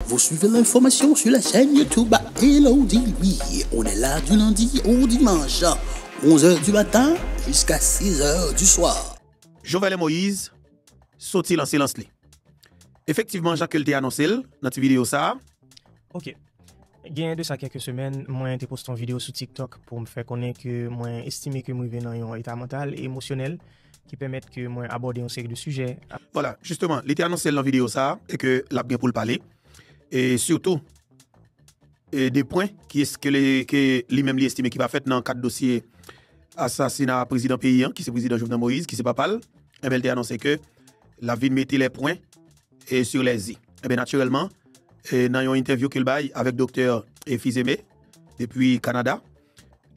Vous suivez l'information sur la chaîne YouTube Elodie Lui. On est là du lundi au dimanche, 11h du matin jusqu'à 6h du soir. Jovenel Moïse sorti dans silence. Effectivement, Jacques Elte annoncé dans cette vidéo ça. Ok. Il y a de ça quelques semaines, moi j'ai posté une vidéo sur TikTok pour me faire connaître que moi estimé que moi vais dans un état mental et émotionnel qui permet que moi aborder une série de sujets. Voilà, justement, il était annoncé dans la vidéo ça et que l'a bien pour le parler et surtout des points qui est que lui-même estimé qui va faire dans quatre dossiers assassinat président pays qui c'est président Jovenel Moïse qui c'est Papal. Et bien il a annoncé que la ville mettait les points et sur les i. Et bien naturellement dans une interview qu'il baille avec docteur Fizeme depuis Canada,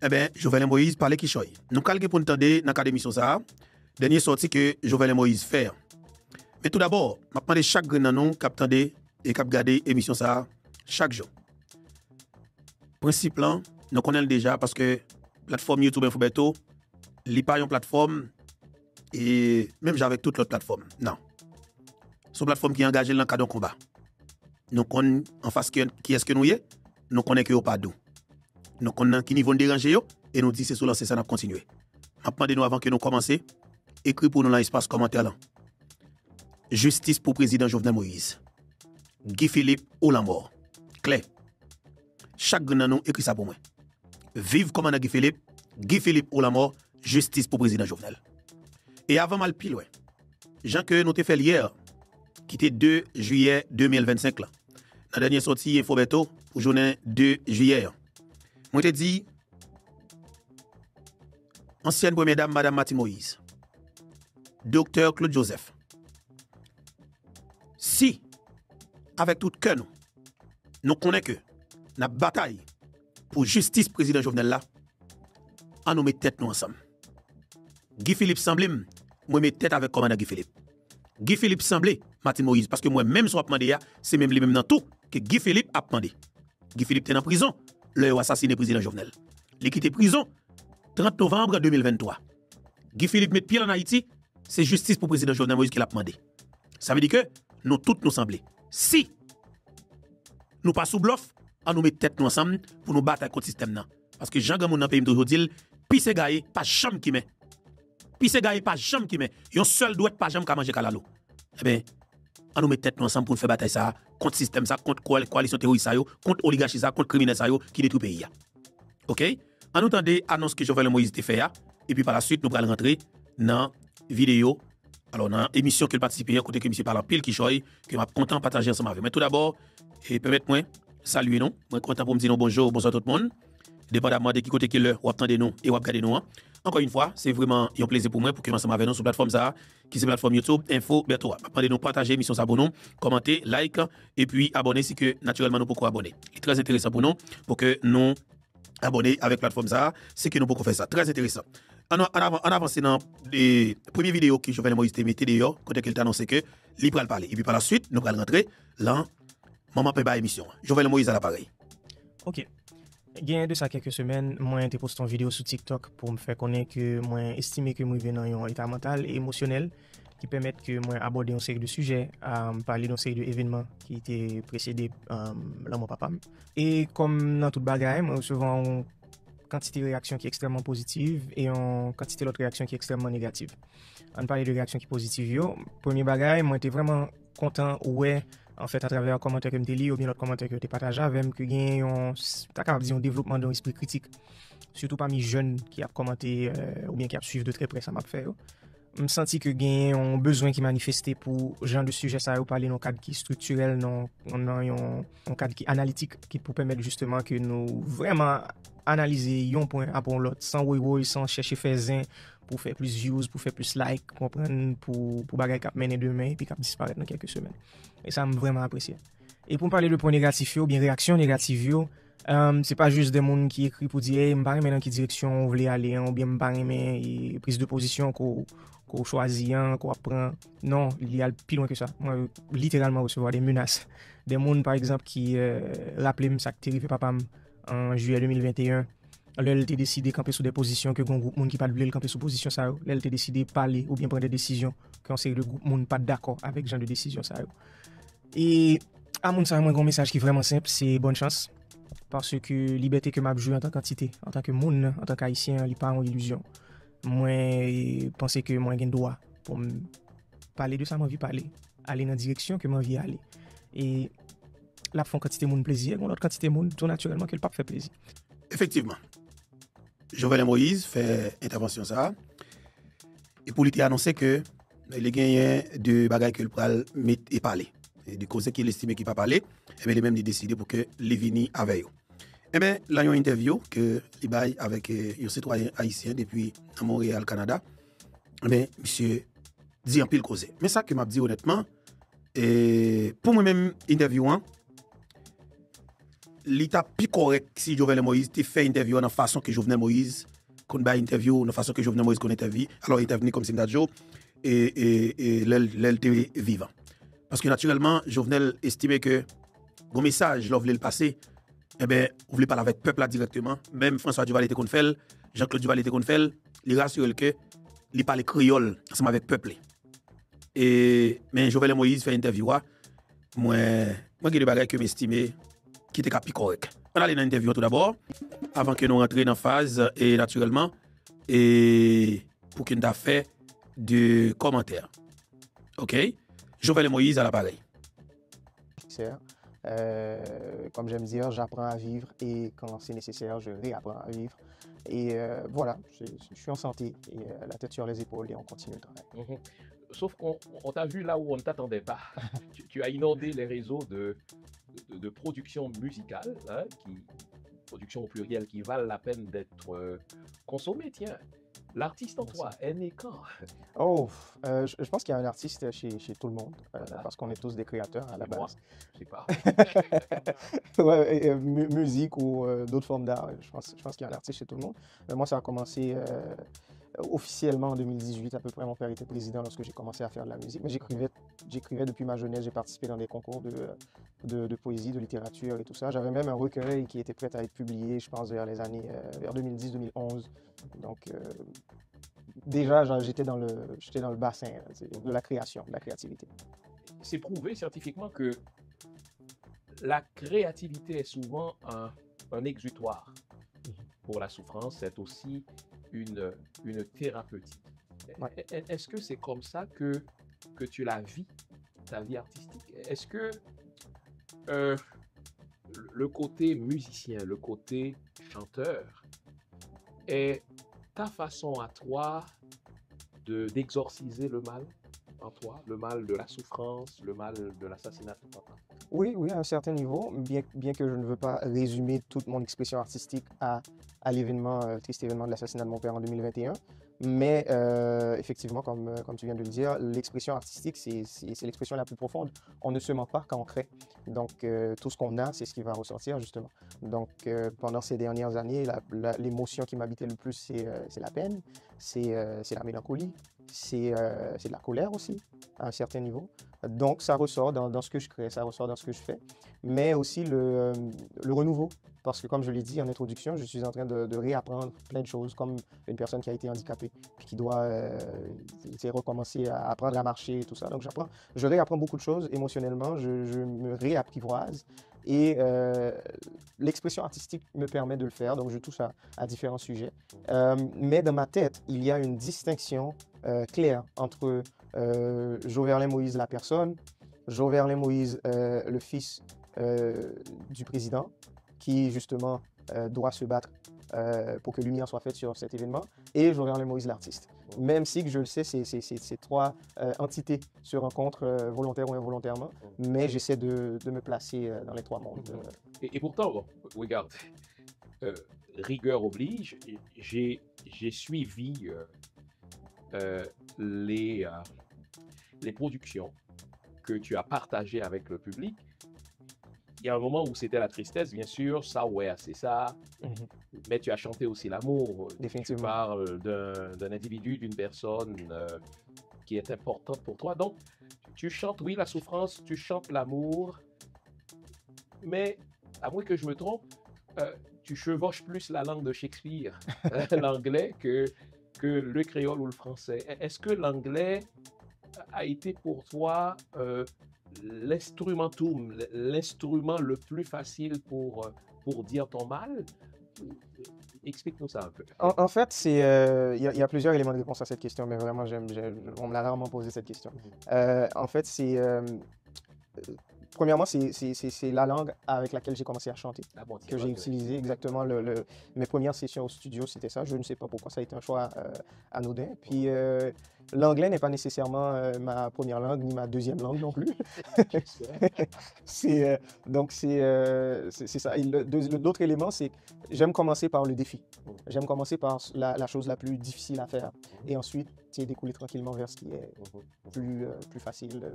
eh bien Jovenel Moïse parlait qui choy. Nous calque pour entendre dans l'académie sur ça. Dernier sorti que Jovenel Moïse fait. Mais tout d'abord, je demande chaque grand nom qui attendait et qui regarder l'émission ça chaque jour. Principe là, nous connaissons déjà parce que plateforme YouTube Infobeto, il n'est pas une plateforme et même avec toute l'autre plateforme. Non. C'est une plateforme qui est engagée dans le cadre de combat. Nous connaissons en face qui est-ce que nous y est, nous connaissons que nous pas d'où. Nous connaissons qui niveau de déranger et nous disons c'est sur lancer ça n'a continuer. Maintenant nous avant que nous commencer, écrit pour nous dans l'espace commentaire là. Justice pour président Jovenel Moïse. Guy Philippe ou la mort. Claire. Chaque grand nous écrit ça pour moi. Vive commandant Guy Philippe ou la mort, justice pour président Jovenel. Et avant mal pile ouais. Jean que nous t'ai fait hier qui était 2 juillet 2025 là. Dans la dernière sortie Infobeto pour journée 2 juillet. Moi t'ai dit ancienne première dame madame Martine Moïse. Docteur Claude Joseph. Si avec tout cœur nous connaissons que la bataille pour justice président Jovenel là, on nous met tête nous ensemble. Guy Philippe semblait moi mettre tête avec commandant Guy Philippe. Guy Philippe semblait Martine Moïse parce que moi même si on a demandé c'est même lui même dans tout que Guy Philippe a demandé. Guy Philippe était en prison, le assassiné président Jovenel. Il quitté prison 30 novembre 2023. Guy Philippe met pied en Haïti, c'est justice pour président Jovenel Moïse qu'il a demandé. Ça veut dire que nous tous nous semblons. Si nous pas sous bluff, on nous met tête nous ensemble pour nous battre contre le système là. Parce que Jean Gamon dans pays toujours dit pisse gaé pas jamais qui met. Pisse gaé pas jamais qui met. Yon seul doit pas jamais ka manger kalalo. Eh ben on nous met tête nous ensemble pour nous faire bataille ça contre système ça, contre coalition terroriste ça yo, contre oligarchie ça, contre criminel ça yo qui détruit pays. OK? En entendez annonce que Jovenel Moïse te fait et puis par la suite nous allons rentrer dans vidéo. Alors dans émission que participer côté que monsieur parle pile qui choy que m'a content partager ensemble avec. Mais tout d'abord permettez-moi saluer nous. Moi content pour me dire bonjour tout le monde. Dépendamment de qui côté qui le ou attendez nous et ou regarder nous. Encore une fois, c'est vraiment un plaisir pour moi pour que ensemble avec nous sur plateforme ça qui c'est plateforme YouTube Infobeto. Attendez nous partager émission ça pour nous, commenter, like et puis abonner si que naturellement nous pouvons abonner. C'est très intéressant pour nous pour que nous abonner avec plateforme ça, c'est que nous pouvons faire ça. Très intéressant. On avance dans les premières vidéos que Jovenel Moïse te mettait d'ailleurs, quand il t'a annoncé que il va parler. Et puis par la suite, nous allons rentrer dans Maman Peba émission. Jovenel Moïse à l'appareil. Ok. Il y a de ça quelques semaines, moi j'ai posté une vidéo sur TikTok pour me faire connaître que moi estimé que moi vais dans un état mental et émotionnel qui permet que moi aborder une série de sujets, parler d'une série d'événements qui étaient précédés dans mon papa. Et comme dans toute bagaille, moi souvent une quantité de réactions qui est extrêmement positive et une quantité d'autres réactions qui est extrêmement négative. On parle de réactions qui sont positives. Premier bagaille, moi j'étais vraiment content ouais en fait à travers un commentaire que je lis ou bien l'autre commentaire que je partage avec que gagne un développement d'un esprit critique surtout parmi jeunes qui a commenté ou bien qui a suivi de très près ça m'a fait. Je me senti que gagne un besoin qui manifesté pour genre de sujet ça ou parler dans un cadre qui est structurel dans un cadre qui est analytique qui peut permettre justement que nous vraiment analyser un point après l'autre sans sans chercher faire zin pour faire plus views, pour faire plus like, comprendre pour bagaille cap mener demain et puis cap disparaître dans quelques semaines. Et ça m'a vraiment apprécié. Et pour parler de points négatifs ou bien réactions négatives c'est pas juste des gens qui écrivent pour dire hey, m'pas dans quelle direction on voulait aller ou bien m'pas mais prise de position qu'on choisit qu'on prend. Non, il y a plus loin que ça. Moi littéralement recevoir des menaces des gens par exemple qui rappelaient ça que arrivé papa en juillet 2021. Là, elle a décidé de camper sur des positions que un groupe de monde qui pas de camper sur position ça. Là, elle a décidé de parler ou bien prendre des décisions qu'un série de groupe monde pas d'accord avec ce genre de décision ça. Et À mon sens, moi, un message qui est vraiment simple, c'est bonne chance. Parce que liberté que m'a joué en tant qu'entité, en tant que monde, en tant qu'haïtien, il pas en illusion. Moi, pense que moi, j'ai droit pour me parler de ça, moi, envie parler. Aller dans la direction que moi, envie aller. Et là, font quantité de monde plaisir, l'autre quantité de monde, tout naturellement, que le pape fait plaisir. Effectivement. Jovenel Moïse fait intervention ça. Et pour lui annoncer que il a gagné de bagages que le pral mettre et parler. Et du cause qu'il estime qu'il pas parler, et bien il même décidé pour que les vini avec eux. Et bien là il y a une interview que il bail avec un citoyen haïtien depuis Montréal, Canada. Et bien monsieur dit en pile cause. Mais ça que m'a dit honnêtement et pour moi même interviewant l'état plus correct si Jovenel Moïse te fait interview dans façon que Jovenel Moïse qu'on ba interview dans façon que Jovenel Moïse qu'on interview alors il est venu comme Simdajo et l'elle vivant parce que naturellement Jovenel estimait que bon message là voulait le passer eh ben vous voulez parler avec le peuple là directement même François Duval était qu'on fait Jean-Claude Duval était qu'on fait il rassure que il parle créole ensemble avec le peuple et mais Jovenel Moïse fait interview moi j'ai des bagages que m'estimer qui était plus correct. On allait dans l'interview tout d'abord, avant que nous rentrions dans la phase, et naturellement, et pour qu'il nous ait fait de commentaires. OK? Jovenel Moïse à l'appareil. Comme j'aime dire, j'apprends à vivre et quand c'est nécessaire, je réapprends à vivre. Et voilà, je suis en santé et la tête sur les épaules et on continue le travail. Sauf qu'on t'a vu là où on ne t'attendait pas. Tu as inondé les réseaux de production musicale, hein, production au pluriel qui valent la peine d'être consommée. Tiens, l'artiste en toi est né quand? Oh, je pense qu'il y a un artiste chez tout le monde, parce qu'on est tous des créateurs à la base. Je sais pas. Ouais, musique ou d'autres formes d'art, je pense qu'il y a un artiste chez tout le monde. Moi, ça a commencé officiellement en 2018, à peu près. Mon père était président lorsque j'ai commencé à faire de la musique. Mais j'écrivais depuis ma jeunesse, j'ai participé dans des concours de poésie, de littérature et tout ça. J'avais même un recueil qui était prêt à être publié, je pense, vers 2010-2011. Donc, déjà, j'étais dans le bassin de la création, de la créativité. C'est prouvé scientifiquement que la créativité est souvent un exutoire. Pour la souffrance, c'est aussi une thérapeutique. Ouais. Est-ce que c'est comme ça que tu la vis, ta vie artistique? Est-ce que le côté musicien, le côté chanteur est ta façon à toi d'exorciser le mal en toi, le mal de la souffrance, le mal de l'assassinat de ton papa? Oui, à un certain niveau, bien que je ne veux pas résumer toute mon expression artistique à triste événement de l'assassinat de mon père en 2021. Mais effectivement, comme tu viens de le dire, l'expression artistique, c'est l'expression la plus profonde. On ne se ment pas quand on crée. Donc, tout ce qu'on a, c'est ce qui va ressortir, justement. Donc, pendant ces dernières années, l'émotion qui m'habitait le plus, c'est la peine, c'est la mélancolie, c'est de la colère aussi, à un certain niveau. Donc, ça ressort dans ce que je crée, ça ressort dans ce que je fais. Mais aussi le renouveau. Parce que, comme je l'ai dit en introduction, je suis en train de réapprendre plein de choses, comme une personne qui a été handicapée, puis qui doit recommencer à apprendre à marcher et tout ça. Donc, je réapprends beaucoup de choses émotionnellement, je me réapprivoise. Et l'expression artistique me permet de le faire, donc je touche à différents sujets. Mais dans ma tête, il y a une distinction claire entre Jovenel Moïse, la personne, Jovenel Moïse, le fils du président, qui justement doit se battre pour que lumière soit faite sur cet événement, et Jovenel Moïse, l'artiste. Même si, que je le sais, ces trois entités se rencontrent volontaire ou involontairement, mais j'essaie de me placer dans les trois mondes. Et pourtant, bon, regarde, rigueur oblige, j'ai suivi les productions que tu as partagées avec le public. Il y a un moment où c'était la tristesse, bien sûr, ça, ouais, c'est ça. Mais tu as chanté aussi l'amour. Définitivement. Tu parles d'un individu, d'une personne qui est importante pour toi. Donc, tu chantes, oui, la souffrance, tu chantes l'amour. Mais, à moins que je me trompe, tu chevauches plus la langue de Shakespeare, l'anglais, que le créole ou le français. Est-ce que l'anglais a été pour toi l'instrumentum, l'instrument le plus facile pour dire ton mal? Explique-nous ça un peu. En fait, il y a plusieurs éléments de réponse à cette question, mais vraiment, on me l'a rarement posé cette question. En fait, premièrement, c'est la langue avec laquelle j'ai commencé à chanter, Ah bon, que j'ai utilisé exactement. Mes premières sessions au studio, c'était ça. Je ne sais pas pourquoi, ça a été un choix anodin. Puis l'anglais n'est pas nécessairement ma première langue, ni ma deuxième langue non plus. Donc, c'est ça. Et l'autre élément, c'est que j'aime commencer par le défi. J'aime commencer par la chose la plus difficile à faire. Et ensuite, découler tranquillement vers ce qui est plus facile,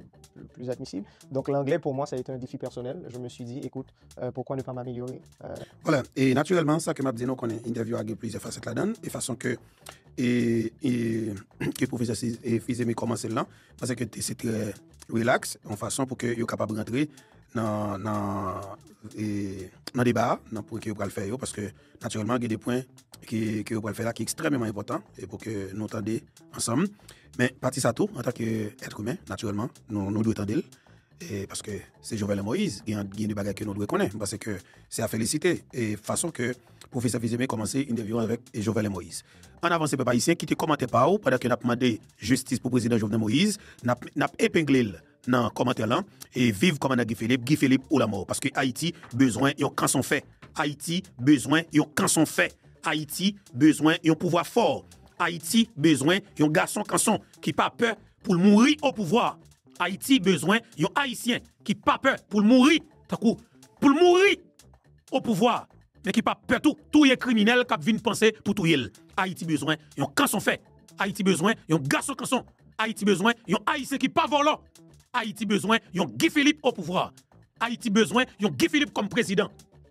plus admissible. Donc, l'anglais, pour moi, ça a été un défi personnel. Je me suis dit, écoute, pourquoi ne pas m'améliorer? Voilà, et naturellement, ça que m'a dit, nous, qu'on est interview avec plusieurs facettes là-dedans, de façon que le professeur Fils-Aimé commence là, parce que c'est très relax, en façon pour que vous capable de rentrer dans le débat, pour que vous le faire, parce que naturellement, il y a des points que vous pouvez faire là qui sont extrêmement importants et pour que nous entendions ensemble. Mais partie ça tout, en tant qu'être humain, naturellement, nous devons entendre. Et parce que c'est Jovenel Moïse, il y a des bagages que nous devons connaître, parce que c'est à féliciter. Et façon que le professeur Fils-Aimé commencé une interview avec Jovenel Moïse. En avant, c'est peuple haïtien qui te commentait pas où, pendant que nous avons demandé justice pour le président Jovenel Moïse, nous avons épinglé dans le commentaire là, et vive commandant Guy Philippe ou la mort. Parce que Haïti besoin d'un canson fait. Haïti besoin d'un canson fait. Haïti besoin d'un pouvoir fort. Haïti besoin d'un garçon canson qui pas peur pour mourir au pouvoir. Haïti besoin d'un haïtien qui pas peur pour mourir, pour mourir au pouvoir, mais qui pas peur tout est criminel qui vient penser pour tout yel. Haïti besoin d'un canson fait. Haïti besoin d'un garçon canson. Haïti besoin d'un haïtien qui pas volant. Haïti besoin d'un Guy Philippe au pouvoir. Haïti besoin d'un Guy Philippe comme président.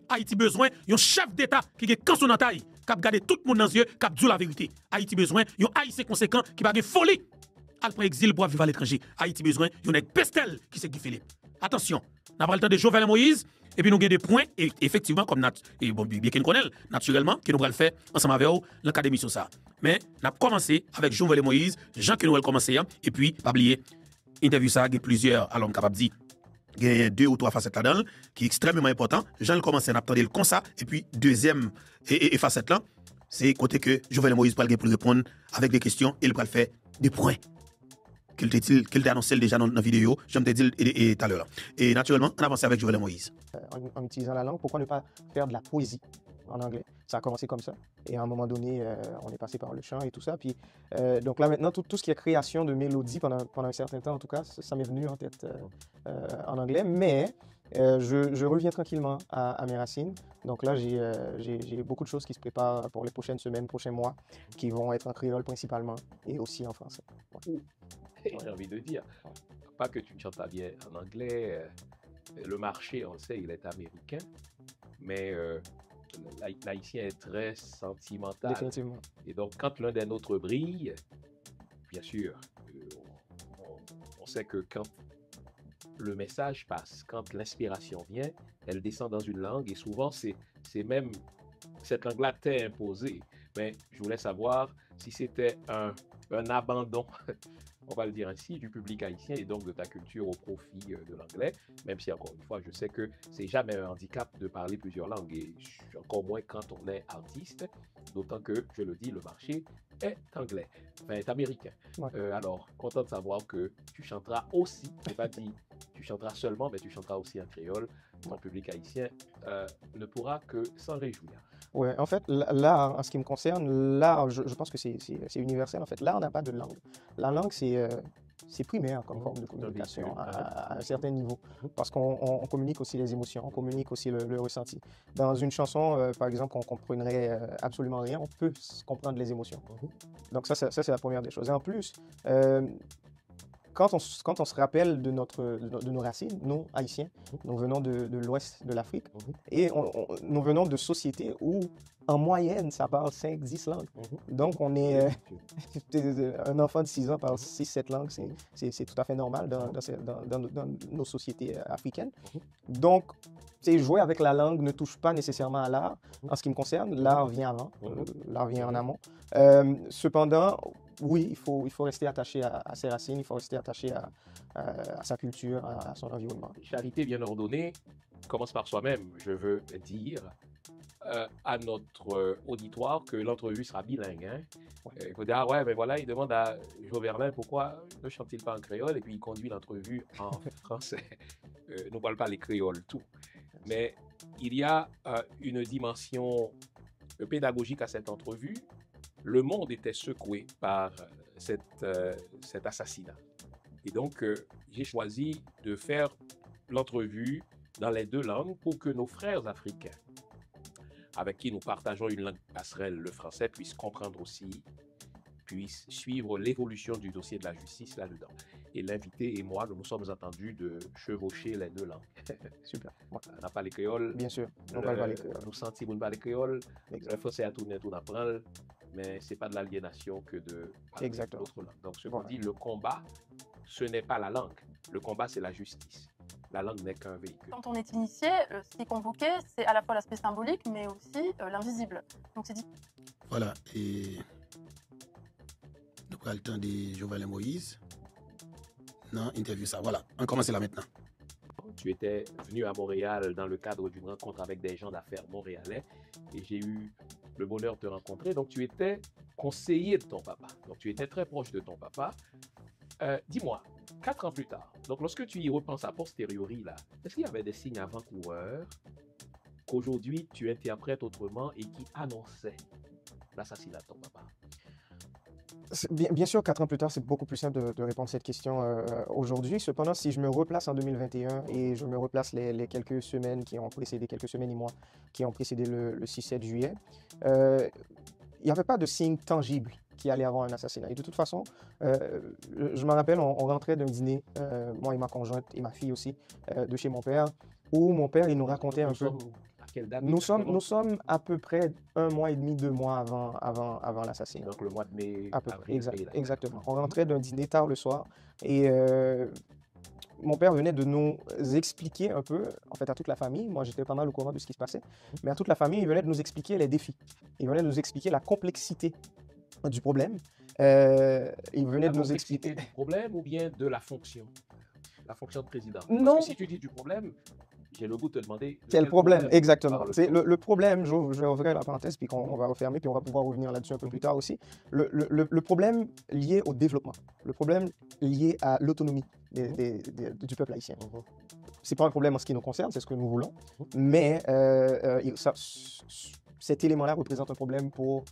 Haïti besoin d'un chef d'État qui est canson dans taille, qui a gardé tout le monde dans les yeux, qui a dit la vérité. Haïti besoin d'un haïtien conséquent qui va de folie. Après exil pour vivre à l'étranger. Haïti besoin d'un pestel qui c'est Guy Philippe. Attention, on a pas le temps de Jovenel Moïse, et puis nous avons des points, et effectivement, comme bien qu'on connaît, naturellement, que nous allons le faire ensemble avec vous dans cadre d'émission ça. Mais on a commencé avec Jovenel Moïse, Jean que nous allons commencer, et puis, pas oublier, interview ça, il y a plusieurs, alors capable de dire, il y a 2 ou 3 facettes là-dedans, qui est extrêmement important. Jean le commence à attendre comme ça, et puis, deuxième facette là, c'est côté que Jovenel Moïse pour répondre avec des questions, et il va le faire des points. Qu'il t'a annoncé déjà dans la vidéo, je me dit tout à l'heure. Et naturellement, on avance avec Jovenel Moïse. En utilisant la langue, pourquoi ne pas faire de la poésie en anglais? Ça a commencé comme ça. Et à un moment donné, on est passé par le chant et tout ça. Puis, donc là maintenant, tout ce qui est création de mélodies pendant un certain temps, en tout cas, ça m'est venu en tête en anglais. Mais je reviens tranquillement à mes racines. Donc là, j'ai beaucoup de choses qui se préparent pour les prochaines semaines, prochains mois, qui vont être en créole principalement et aussi en français. Ouais. J'ai envie de dire, pas que tu ne chantes pas bien en anglais, le marché, on le sait, il est américain, mais l'haïtien est très sentimental. Définitivement. Et donc, quand l'un des nôtres brille, bien sûr, on sait que quand le message passe, quand l'inspiration vient, elle descend dans une langue, et souvent, c'est même cette langue-là t'est imposée. Mais je voulais savoir si c'était un abandon, on va le dire ainsi, du public haïtien et donc de ta culture au profit de l'anglais, même si encore une fois, je sais que c'est jamais un handicap de parler plusieurs langues, et encore moins quand on est artiste, d'autant que, je le dis, le marché est anglais, enfin est américain. Ouais. Alors, content de savoir que tu chanteras aussi, je n'ai pas dit tu chanteras seulement, mais tu chanteras aussi en créole. Ton public haïtien ne pourra que s'en réjouir. Oui, en fait, l'art, en ce qui me concerne, l'art, je pense que c'est universel. En fait, l'art n'a pas de langue. La langue, c'est primaire comme forme de communication à un certain niveau, parce qu'on communique aussi les émotions, on communique aussi le ressenti. Dans une chanson, par exemple, on comprendrait absolument rien, on peut comprendre les émotions. Donc ça c'est la première des choses. Et en plus, quand on se rappelle de nos racines, nous, Haïtiens, nous venons de l'ouest de l'Afrique, et nous venons de sociétés où, en moyenne, ça parle 5-10 langues. Donc, on est un enfant de 6 ans parle 6-7 langues, c'est tout à fait normal dans nos sociétés africaines. Donc, jouer avec la langue ne touche pas nécessairement à l'art. En ce qui me concerne, l'art vient avant, l'art vient en amont. Cependant, oui, il faut rester attaché à ses racines, il faut rester attaché à sa culture, à son environnement. Charité bien ordonnée commence par soi-même. Je veux dire à notre auditoire que l'entrevue sera bilingue. Hein. Il faut dire, ah ouais, mais voilà, il demande à Joverlin pourquoi ne chante-t-il pas en créole et puis il conduit l'entrevue en français. Ne parle pas les créoles, tout. Mais il y a une dimension pédagogique à cette entrevue. Le monde était secoué par cet assassinat. Et donc, j'ai choisi de faire l'entrevue dans les 2 langues pour que nos frères africains, avec qui nous partageons une langue passerelle, le français, puissent comprendre aussi, puissent suivre l'évolution du dossier de la justice là-dedans. Et l'invité et moi, nous nous sommes entendus de chevaucher les 2 langues. Super. Ouais. On n'a pas les créoles. Bien sûr, on parle pas les créoles. Nous sentis qu'on pas les créoles. Le français a tourné tout d'apprendre, mais ce n'est pas de l'aliénation que de parler d'autres langues. Donc, ce qu'on dit, le combat, ce n'est pas la langue. Le combat, c'est la justice. La langue n'est qu'un véhicule. Quand on est initié, ce qui est convoqué, c'est à la fois l'aspect symbolique, mais aussi l'invisible. Donc c'est dit. Voilà, et nous prenons le temps de Jovenel Moïse. Non, interview ça. Voilà, on commence là maintenant. Tu étais venu à Montréal dans le cadre d'une rencontre avec des gens d'affaires montréalais et j'ai eu le bonheur de te rencontrer. Donc tu étais conseiller de ton papa. Donc tu étais très proche de ton papa. Dis-moi, 4 ans plus tard, donc lorsque tu y repenses a posteriori, là, est-ce qu'il y avait des signes avant-coureurs qu'aujourd'hui tu interprètes autrement et qui annonçaient l'assassinat de ton papa? Bien sûr, 4 ans plus tard, c'est beaucoup plus simple de répondre à cette question aujourd'hui. Cependant, si je me replace en 2021 et je me replace les quelques semaines qui ont précédé, quelques semaines et mois qui ont précédé le 6-7 juillet, il n'y avait pas de signe tangible qui allait avoir un assassinat. Et de toute façon, je me rappelle, on rentrait d'un dîner, moi et ma conjointe et ma fille aussi, de chez mon père, où mon père, il nous racontait un peu... À quelle date? Nous sommes à peu près 1 mois et demi, 2 mois avant l'assassinat. Donc le mois de mai, avril, mai, exactement. On rentrait d'un dîner tard le soir et mon père venait de nous expliquer un peu, en fait à toute la famille, moi j'étais pas mal au courant de ce qui se passait, mais à toute la famille, il venait de nous expliquer les défis. Il venait de nous expliquer la complexité du problème. Il venait de nous expliquer du problème ou bien de la fonction de président? Non. Parce que si tu dis du problème, j'ai le goût de te demander... Quel problème, exactement. C'est le problème, je vais ouvrir la parenthèse, puis on va refermer, puis on va pouvoir revenir là-dessus un peu plus tard aussi. Le problème lié au développement, le problème lié à l'autonomie du peuple haïtien. C'est pas un problème en ce qui nous concerne, c'est ce que nous voulons, mais cet élément-là représente un problème pour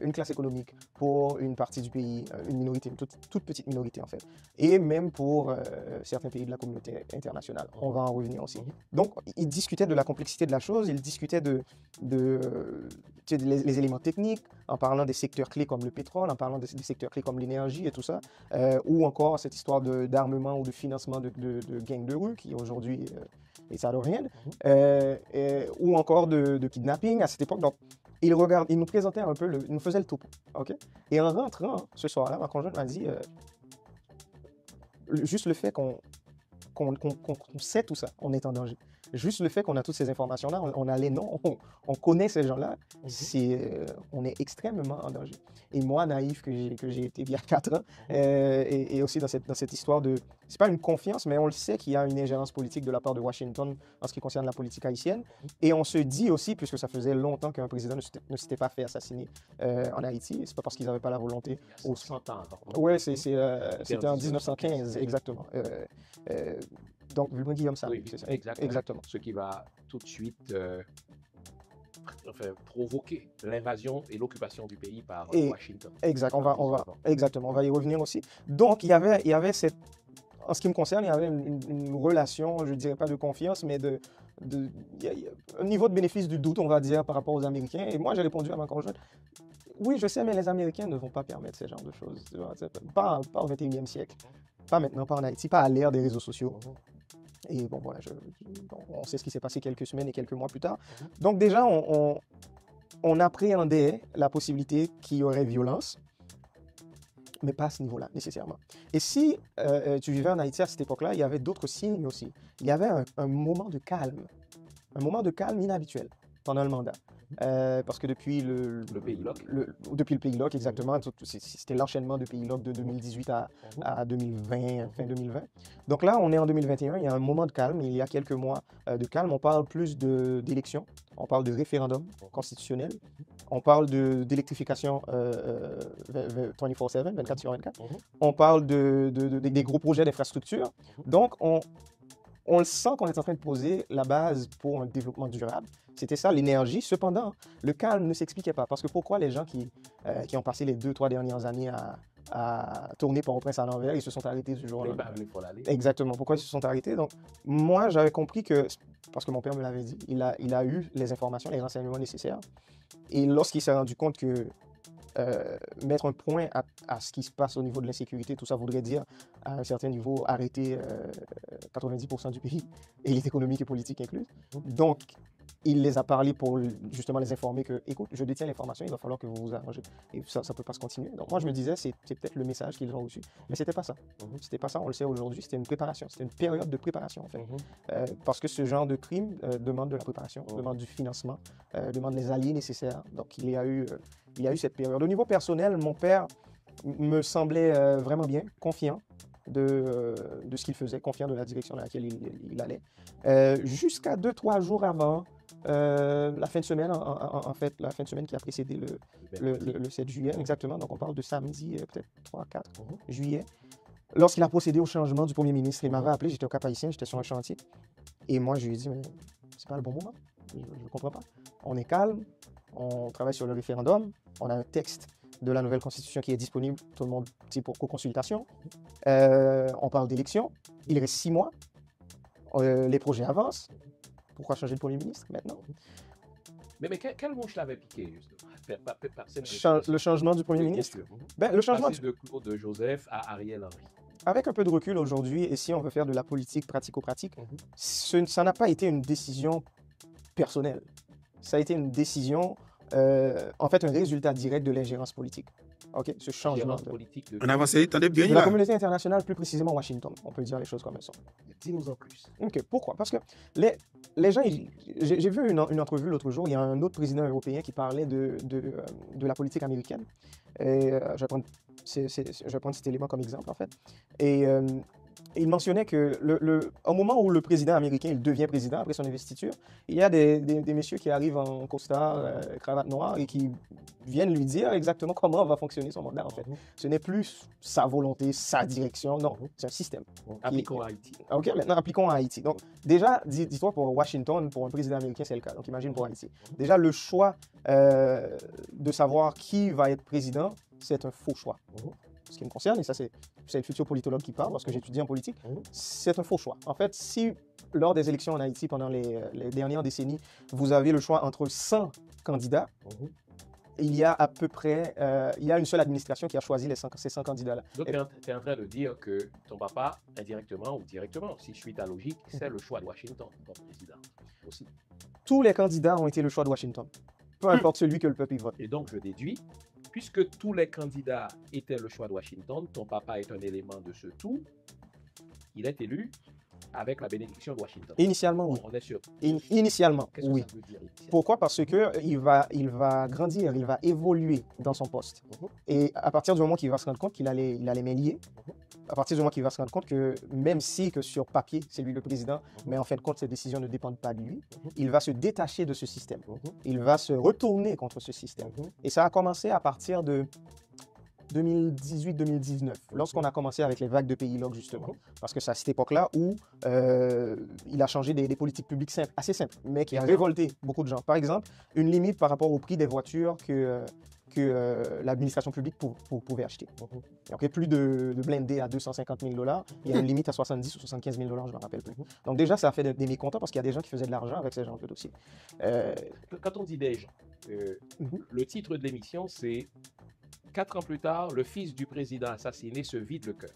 une classe économique, pour une partie du pays, une minorité, une toute petite minorité en fait, et même pour certains pays de la communauté internationale. On va en revenir aussi. Donc, il discutait de la complexité de la chose, il discutait les éléments techniques, en parlant des secteurs clés comme le pétrole, en parlant des secteurs clés comme l'énergie et tout ça, ou encore cette histoire d'armement ou de financement de gangs de rue qui aujourd'hui... et ça n'a rien, ou encore de kidnapping à cette époque. Donc, il nous présentait un peu, il nous faisait le topo. Okay? Et en rentrant ce soir-là, ma conjointe m'a dit, juste le fait qu'on sait tout ça, on est en danger. Juste le fait qu'on a toutes ces informations-là, on a les noms, on connaît ces gens-là, on est extrêmement en danger. Et moi, naïf que j'ai été il y a 4 ans, et aussi dans cette histoire de... C'est pas une confiance, mais on le sait qu'il y a une ingérence politique de la part de Washington en ce qui concerne la politique haïtienne. Et on se dit aussi, puisque ça faisait longtemps qu'un président ne s'était pas fait assassiner en Haïti, c'est pas parce qu'ils n'avaient pas la volonté... Il y a 100 ans. Oui, c'était en 1915, exactement. Donc, Guillaume Sam, oui, c'est ça. Exactement. Ce qui va tout de suite provoquer l'invasion et l'occupation du pays par Washington. Exact, exactement, on va y revenir aussi. Donc, il y avait cette... En ce qui me concerne, il y avait une relation, je ne dirais pas de confiance, mais un niveau de bénéfice du doute, on va dire, par rapport aux Américains. Et moi, j'ai répondu à ma conjointe, oui, je sais, mais les Américains ne vont pas permettre ce genre de choses. Tu vois, pas au 21e siècle. Pas maintenant, pas en Haïti, pas à l'ère des réseaux sociaux. Et bon, voilà, on sait ce qui s'est passé quelques semaines et quelques mois plus tard. Donc déjà, on appréhendait la possibilité qu'il y aurait violence, mais pas à ce niveau-là, nécessairement. Et si tu vivais en Haïti à cette époque-là, il y avait d'autres signes aussi. Il y avait un moment de calme inhabituel pendant le mandat. parce que depuis Le pays LOC. depuis le pays LOC, exactement, c'était l'enchaînement de pays LOC de 2018 à 2020, fin 2020. Donc là, on est en 2021, il y a un moment de calme, il y a quelques mois de calme, on parle plus d'élections, on parle de référendum constitutionnel, on parle d'électrification 24/7, 24 sur 24, on parle des gros projets d'infrastructure. Donc, on le sent qu'on est en train de poser la base pour un développement durable. C'était ça l'énergie. Cependant, le calme ne s'expliquait pas. Parce que pourquoi les gens qui ont passé les 2-3 dernières années à tourner Port-au-Prince à l'envers, ils se sont arrêtés du jour au lendemain? Exactement. Pourquoi ils se sont arrêtés? Donc, moi, j'avais compris que, parce que mon père me l'avait dit, il a eu les informations, les renseignements nécessaires. Et lorsqu'il s'est rendu compte que mettre un point à ce qui se passe au niveau de l'insécurité, tout ça voudrait dire, à un certain niveau, arrêter 90% du pays, élite économique et politique incluse. Donc, il les a parlé pour justement les informer que, écoute, je détiens l'information, il va falloir que vous vous arrangez. Et ça ne peut pas se continuer. Donc, moi, je me disais, c'est peut-être le message qu'ils ont reçu. Mais c'était pas ça. C'était pas ça, on le sait aujourd'hui, c'était une préparation. C'était une période de préparation, en fait. Parce que ce genre de crime demande de la préparation, demande du financement, demande les alliés nécessaires. Donc, il y a eu cette période. Au niveau personnel, mon père me semblait vraiment bien, confiant de ce qu'il faisait, confiant de la direction dans laquelle il allait. Jusqu'à 2-3 jours avant la fin de semaine, en fait, la fin de semaine qui a précédé le 7 juillet, exactement. Donc, on parle de samedi, peut-être 3-4 juillet. Lorsqu'il a procédé au changement du premier ministre, il m'avait appelé, j'étais au Cap-Haïtien, j'étais sur un chantier. Et moi, je lui ai dit, mais c'est pas le bon moment. Je ne comprends pas. On est calme, on travaille sur le référendum, on a un texte de la nouvelle constitution qui est disponible, tout le monde, c'est pour co-consultation. On parle d'élections, il reste 6 mois, les projets avancent. Pourquoi changer de premier ministre maintenant? Mais quel mouche l'avait piqué, justement? Le changement du premier ministre? Le changement de Claude Joseph à Ariel Henry. Avec un peu de recul aujourd'hui, et si on veut faire de la politique pratico-pratique, ça n'a pas été une décision personnelle. Ça a été une décision, en fait, un résultat direct de l'ingérence politique. OK, ce changement politique On avance, attendez bien. de la communauté internationale, plus précisément Washington. On peut dire les choses comme elles sont. Dis-nous en plus. OK, pourquoi? Parce que les gens, j'ai vu une entrevue l'autre jour, il y a un autre président européen qui parlait de la politique américaine. Et je vais prendre cet élément comme exemple, en fait. Et il mentionnait que au moment où le président américain il devient président, après son investiture, il y a des messieurs qui arrivent en costard, cravate noire, et qui viennent lui dire exactement comment va fonctionner son mandat, en fait. Ce n'est plus sa volonté, sa direction, non, c'est un système. Appliquons à Haïti. OK, maintenant appliquons à Haïti. Donc déjà, dis-toi, pour Washington, pour un président américain, c'est le cas. Donc imagine pour Haïti. Déjà, le choix de savoir qui va être président, c'est un faux choix. Ce qui me concerne, et ça c'est le futur politologue qui parle, parce que j'étudie en politique, c'est un faux choix. En fait, si lors des élections en Haïti pendant les dernières décennies, vous avez le choix entre 100 candidats, il y a à peu près, il y a une seule administration qui a choisi ces 100 candidats-là. Donc, tu es en train de dire que ton papa, indirectement ou directement, si je suis ta logique, c'est le choix de Washington comme président aussi. Tous les candidats ont été le choix de Washington, peu importe celui que le peuple y vote. Et donc, je déduis, puisque tous les candidats étaient le choix de Washington, ton papa est un élément de ce tout, il est élu avec la bénédiction de Washington. Initialement, oui. On est sûr. Initialement, Qu'est-ce oui. que ça veut dire initialement? Pourquoi? Parce qu'il va grandir, il va évoluer dans son poste. Et à partir du moment qu'il va se rendre compte qu'il a les mains liées, à partir du moment qu'il va se rendre compte que même si que sur papier, c'est lui le président, mais en fin de compte, ces décisions ne dépendent pas de lui, il va se détacher de ce système. Il va se retourner contre ce système. Et ça a commencé à partir de 2018-2019, lorsqu'on a commencé avec les vagues de pays LOC, justement. Parce que c'est à cette époque-là où il a changé des politiques publiques simples, assez simples, mais qui a révolté beaucoup de gens. Par exemple, une limite par rapport au prix des voitures que l'administration publique pouvait acheter. Donc, plus de blindés à 250 000 $, il y a une limite à 70 ou 75 000 $, je ne me rappelle plus. Donc déjà, ça a fait des mécontents parce qu'il y a des gens qui faisaient de l'argent avec ces genres de dossiers. Quand on dit des gens, le titre de l'émission, c'est 4 ans plus tard, le fils du président assassiné se vide le cœur.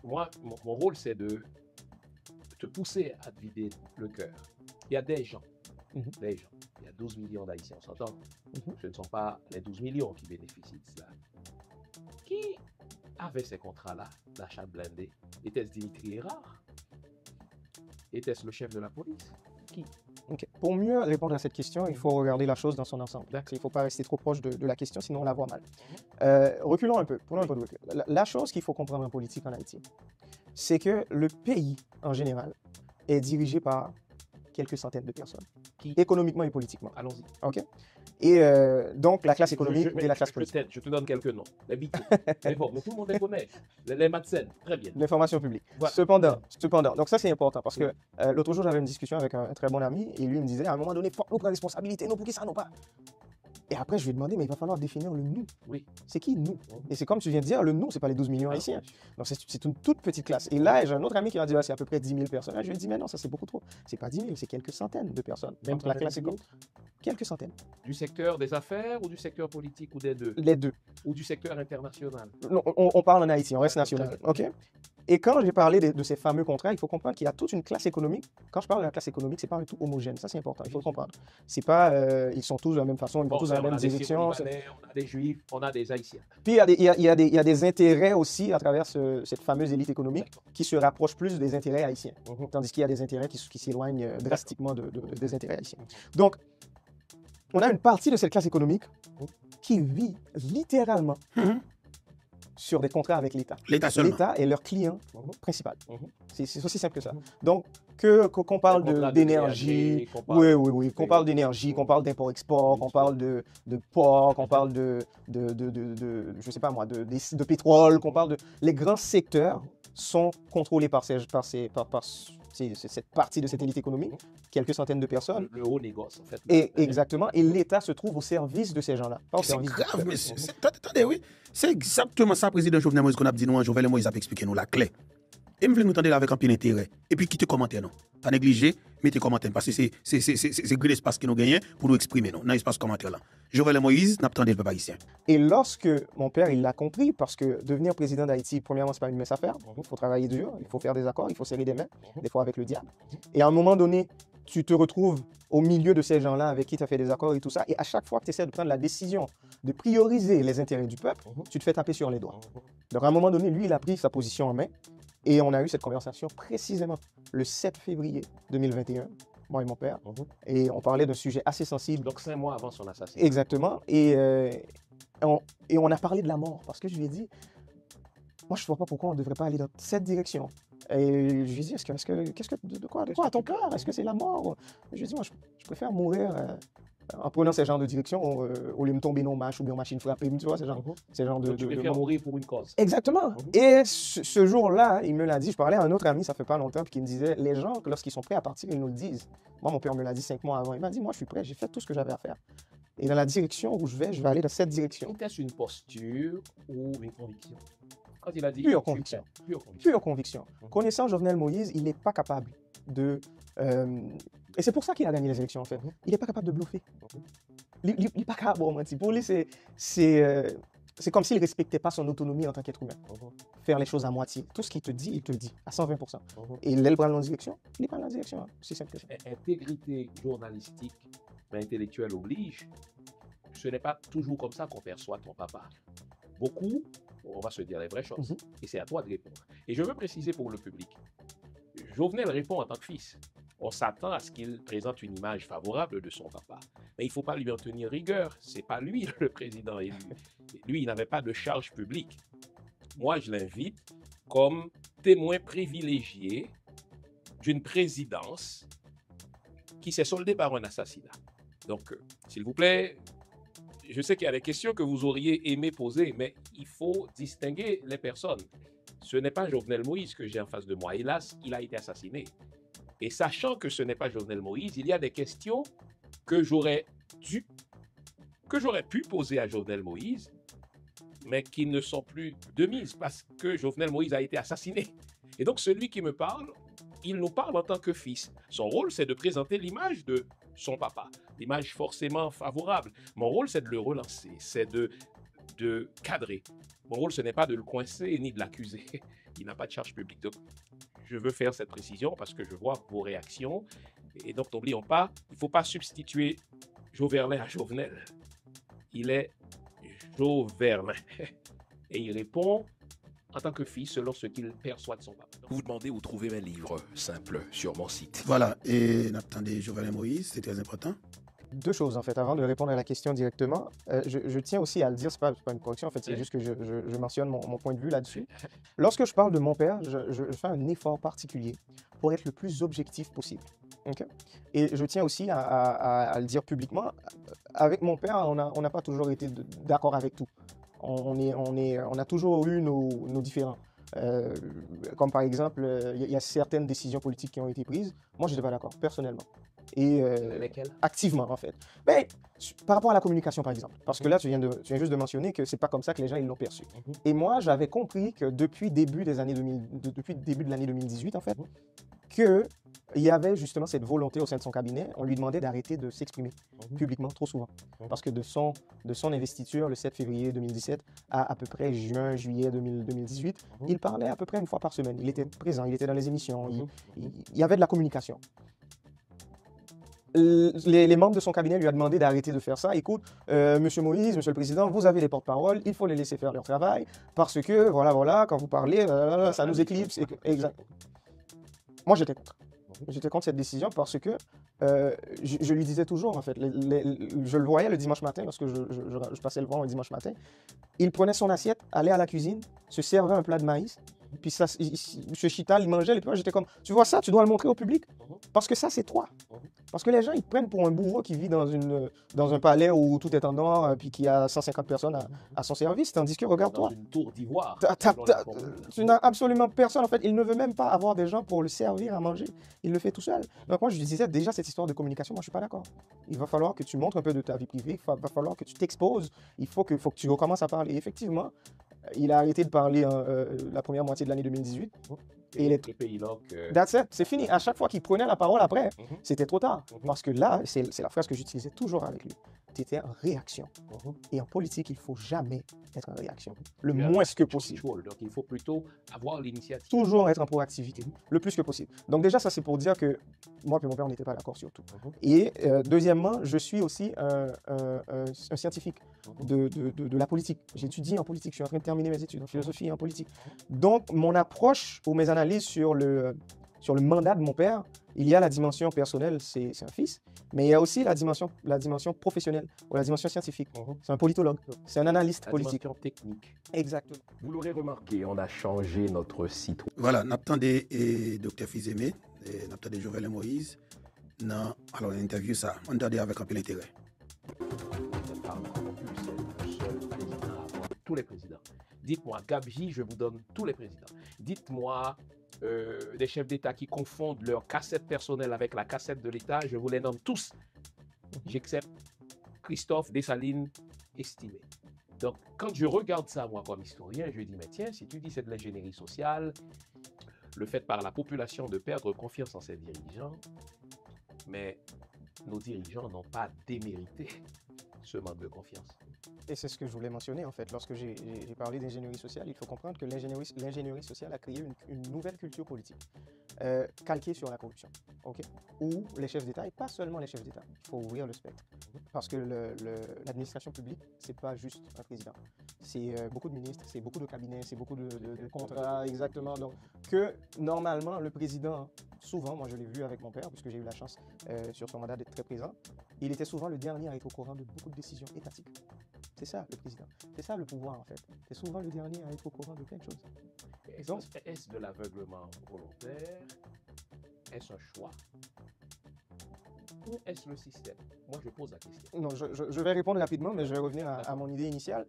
Moi, mon rôle, c'est de te pousser à te vider le cœur. Il y a des gens, il y a 12 millions d'Haïtiens, on s'entend. Ce ne sont pas les 12 millions qui bénéficient de cela. Qui avait ces contrats-là d'achat de blindés? Était-ce Dimitri Erard? Était-ce le chef de la police? Qui? Ok. Pour mieux répondre à cette question, il faut regarder la chose dans son ensemble. Il ne faut pas rester trop proche de la question, sinon on la voit mal. Reculons un peu, prenons un peu de recul. La chose qu'il faut comprendre en politique en Haïti, c'est que le pays, en général, est dirigé par quelques centaines de personnes, économiquement et politiquement. Allons-y. Ok. Et donc, la classe économique et la classe politique. Je te donne quelques noms. Les Bito, les Bon, mais tout le monde les connaît. Les Madsen, très bien. L'information publique. Voilà. Cependant, donc ça c'est important parce que l'autre jour j'avais une discussion avec un très bon ami et lui il me disait à un moment donné, il faut nous prendre responsabilité, nous pour qui ça nous pas. Et après je lui ai demandé, mais il va falloir définir le nous. Oui. C'est qui nous? Et c'est comme tu viens de dire, le nous, c'est pas les 12 millions haïtiens. Donc c'est une toute petite classe. Et là, j'ai un autre ami qui m'a dit, c'est à peu près 10 000 personnes. Là, je lui ai dit, mais non, ça c'est beaucoup trop. C'est pas 10 000, c'est quelques centaines de personnes. Même Entre la classe économique. Quelques centaines. Du secteur des affaires ou du secteur politique ou des deux? Les deux. Ou du secteur international? Non, on parle en Haïti, on reste national. OK? Et quand j'ai parlé de ces fameux contrats, il faut comprendre qu'il y a toute une classe économique. Quand je parle de la classe économique, c'est pas du tout homogène. Ça, c'est important. Il faut le comprendre. C'est pas, ils sont tous de la même façon, ils vont tous dans la même direction. On a des Juifs, on a des Haïtiens. Puis il y a des intérêts aussi à travers cette fameuse élite économique qui se rapproche plus des intérêts haïtiens. Tandis qu'il y a des intérêts qui s'éloignent drastiquement des intérêts haïtiens. Donc, on a une partie de cette classe économique qui vit littéralement sur des contrats avec l'État. L'État seulement. L'État est leur client principal. C'est aussi simple que ça. Donc, qu'on parle d'énergie, qu'on parle d'énergie, qu'on parle d'import-export, qu'on parle de port, qu'on parle je sais pas moi, de pétrole, qu'on parle de... Les grands secteurs sont contrôlés par cette partie de cette élite économique, quelques centaines de personnes. Le haut négoce, en fait. Et, exactement. Et l'État se trouve au service de ces gens-là. C'est grave, mais attendez, oui. C'est exactement ça, président Jovenel Moïse, qu'on a dit nous, Jovenel Moïse a expliqué nous la clé. Et me voulez nous entendre avec un peu d'intérêt. Et puis quittez commentaire, non. Pas négliger, mettez commentaire, parce que c'est grand espace que nous gagnons pour nous exprimer, non. Dans l'espace commentaire là. Jovenel Moïse, n'attendez le peuple haïtien. Et lorsque mon père, il l'a compris, parce que devenir président d'Haïti, premièrement, c'est pas une mince affaire. Il faut travailler dur, il faut faire des accords, il faut serrer des mains, des fois avec le diable. Et à un moment donné, tu te retrouves au milieu de ces gens-là avec qui tu as fait des accords et tout ça. Et à chaque fois que tu essaies de prendre la décision de prioriser les intérêts du peuple, tu te fais taper sur les doigts. Donc à un moment donné, lui, il a pris sa position en main. Et on a eu cette conversation précisément le 7 février 2021, moi et mon père. Et on parlait d'un sujet assez sensible. Donc 5 mois avant son assassinat. Exactement. Et on a parlé de la mort. Parce que je lui ai dit, moi je ne vois pas pourquoi on ne devrait pas aller dans cette direction. Et je lui ai dit, de quoi a-t-on peur? Est-ce que c'est la mort? Je lui ai dit, moi je préfère mourir en prenant ce genre de direction au lieu de me tomber dans mâche ou bien machine frappée, tu vois, ce genre de... Tu préfères mourir pour une cause. Exactement. Et ce jour-là, il me l'a dit, je parlais à un autre ami, ça fait pas longtemps, puis qui me disait, les gens, lorsqu'ils sont prêts à partir, ils nous le disent. Moi, mon père me l'a dit 5 mois avant. Il m'a dit, moi, je suis prêt, j'ai fait tout ce que j'avais à faire. Et dans la direction où je vais aller dans cette direction. Était-ce une posture ou une conviction? Quand il a dit... Pure conviction. Pure conviction. Connaissant Jovenel Moïse, il n'est pas capable de... Et c'est pour ça qu'il a gagné les élections, en fait. Il n'est pas capable de bluffer. Il n'est pas capable de mentir. Pour lui, c'est comme s'il ne respectait pas son autonomie en tant qu'être humain. Faire les choses à moitié. Tout ce qu'il te dit, il te le dit à 120%. Et il prend la direction, il prend la direction. C'est simple que ça. Intégrité journalistique, mais intellectuelle oblige. Ce n'est pas toujours comme ça qu'on perçoit ton papa. Beaucoup, on va se dire les vraies choses. Et c'est à toi de répondre. Et je veux préciser pour le public. Jovenel répond en tant que fils. On s'attend à ce qu'il présente une image favorable de son papa. Mais il ne faut pas lui en tenir rigueur. Ce n'est pas lui le président élu. Lui, il n'avait pas de charge publique. Moi, je l'invite comme témoin privilégié d'une présidence qui s'est soldée par un assassinat. Donc, s'il vous plaît, je sais qu'il y a des questions que vous auriez aimé poser, mais il faut distinguer les personnes. Ce n'est pas Jovenel Moïse que j'ai en face de moi. Hélas, il a été assassiné. Et sachant que ce n'est pas Jovenel Moïse, il y a des questions que j'aurais pu poser à Jovenel Moïse, mais qui ne sont plus de mise parce que Jovenel Moïse a été assassiné. Et donc celui qui me parle, il nous parle en tant que fils. Son rôle, c'est de présenter l'image de son papa, l'image forcément favorable. Mon rôle, c'est de le relancer, c'est de cadrer. Mon rôle, ce n'est pas de le coincer ni de l'accuser. Il n'a pas de charge publique. Donc, je veux faire cette précision parce que je vois vos réactions. Et donc, n'oublions pas, il ne faut pas substituer Joverlin à Jovenel. Il est Joverlin. Et il répond en tant que fils selon ce qu'il perçoit de son papa. Vous vous demandez où trouver mes livres simples sur mon site. Voilà, et n'attendez Jovenel Moïse, c'est très important. Deux choses en fait, avant de répondre à la question directement, je tiens aussi à le dire, c'est pas une correction en fait, c'est juste que je mentionne mon point de vue là-dessus. Lorsque je parle de mon père, je fais un effort particulier pour être le plus objectif possible. Okay? Et je tiens aussi à le dire publiquement, avec mon père, on n'a pas toujours été d'accord avec tout. On a toujours eu nos différends. Comme par exemple, il y a certaines décisions politiques qui ont été prises. Moi, je n'étais pas d'accord, personnellement. Et Lesquels? activement, en fait. Ben, par rapport à la communication, par exemple. Parce que là, tu viens juste de mentionner que c'est pas comme ça que les gens ils l'ont perçu. Et moi, j'avais compris que depuis le début de l'année 2018, en fait, qu'il y avait justement cette volonté au sein de son cabinet. On lui demandait d'arrêter de s'exprimer publiquement trop souvent. Parce que de son investiture, le 7 février 2017 à peu près juin, juillet 2018, il parlait à peu près une fois par semaine. Il était présent, il était dans les émissions, il y avait de la communication. Les membres de son cabinet lui ont demandé d'arrêter de faire ça. Écoute, Monsieur Moïse, Monsieur le Président, vous avez les porte-paroles, il faut les laisser faire leur travail, parce que, voilà, quand vous parlez, ça nous éclipse. Exact. Moi, j'étais contre. J'étais contre cette décision parce que je lui disais toujours, en fait, je le voyais le dimanche matin, lorsque je passais le voir un dimanche matin, il prenait son assiette, allait à la cuisine, se servait un plat de maïs, puis ça, M. Chital, il mangeait, et puis moi, j'étais comme, tu vois ça, tu dois le montrer au public, parce que ça, c'est toi. Parce que les gens, ils te prennent pour un bourreau qui vit dans un palais où tout est en or, puis qui a 150 personnes à son service, tandis que, regarde-toi. Dans une tour d'ivoire. Tu n'as absolument personne, en fait. Il ne veut même pas avoir des gens pour le servir à manger. Il le fait tout seul. Donc moi, je lui disais, déjà, cette histoire de communication, moi, je ne suis pas d'accord. Il va falloir que tu montres un peu de ta vie privée, il va falloir que tu t'exposes, il faut que tu recommences à parler. Et effectivement, il a arrêté de parler la première moitié de l'année 2018. Et le pays là That's it, c'est fini. À chaque fois qu'il prenait la parole après, c'était trop tard. Parce que là, c'est la phrase que j'utilisais toujours avec lui. Tu étais en réaction. Et en politique, il ne faut jamais être en réaction. Le moins que possible. Donc, il faut plutôt avoir l'initiative. Toujours être en proactivité, le plus que possible. Donc déjà, ça, c'est pour dire que moi et mon père, on n'était pas d'accord sur tout. Et deuxièmement, je suis aussi un scientifique de la politique. J'étudie en politique. Je suis en train de terminer mes études en philosophie et en politique. Donc, mon approche ou mes analyses sur le mandat de mon père, il y a la dimension personnelle, c'est un fils, mais il y a aussi la dimension professionnelle ou la dimension scientifique. C'est un politologue, c'est un analyste politique. La dimension technique. Exactement. Vous l'aurez remarqué, on a changé notre site. Voilà, n'attendez Dr. Fils-Aimé, n'attendez Jovenel Moïse. Non, alors l'interview ça, on attendait avec un peu l'intérêt. Tous les présidents. Dites-moi, Gabji, je vous donne tous les présidents. Dites-moi des chefs d'État qui confondent leur cassette personnelle avec la cassette de l'État, je vous les nomme tous. J'accepte Christophe Dessalines estimé. Donc, quand je regarde ça, moi, comme historien, je dis, mais tiens, si tu dis c'est de l'ingénierie sociale, le fait par la population de perdre confiance en ses dirigeants, mais nos dirigeants n'ont pas démérité ce manque de confiance. Et c'est ce que je voulais mentionner en fait. Lorsque j'ai parlé d'ingénierie sociale, il faut comprendre que l'ingénierie sociale a créé une nouvelle culture politique calquée sur la corruption. Okay? Où les chefs d'État, et pas seulement les chefs d'État, il faut ouvrir le spectre. Parce que l'administration publique, c'est pas juste un président. C'est beaucoup de ministres, c'est beaucoup de cabinets, c'est beaucoup de contrats, exactement. Donc, que normalement, le président, souvent, moi je l'ai vu avec mon père, puisque j'ai eu la chance sur son mandat d'être très présent, il était souvent le dernier à être au courant de beaucoup de décisions étatiques. C'est ça le président, c'est ça le pouvoir en fait. C'est souvent le dernier à être au courant de plein de choses. Est-ce de l'aveuglement volontaire? Est-ce un choix? Ou est-ce le système? Moi je pose la question. Non, je vais répondre rapidement, mais je vais revenir à mon idée initiale.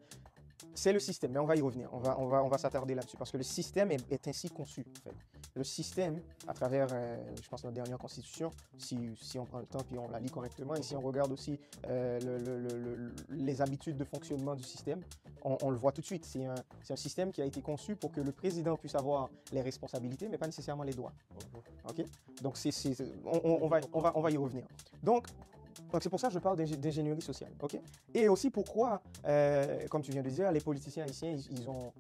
C'est le système, mais on va y revenir, on va s'attarder là-dessus, parce que le système est ainsi conçu, en fait. Le système, à travers, je pense, notre dernière constitution, si on prend le temps puis on la lit correctement, et si on regarde aussi les habitudes de fonctionnement du système, on le voit tout de suite. C'est un système qui a été conçu pour que le président puisse avoir les responsabilités, mais pas nécessairement les droits. Okay? Donc, on va y revenir. Donc c'est pour ça que je parle d'ingénierie sociale. Okay? Et aussi pourquoi, comme tu viens de dire, les politiciens haïtiens, ils ont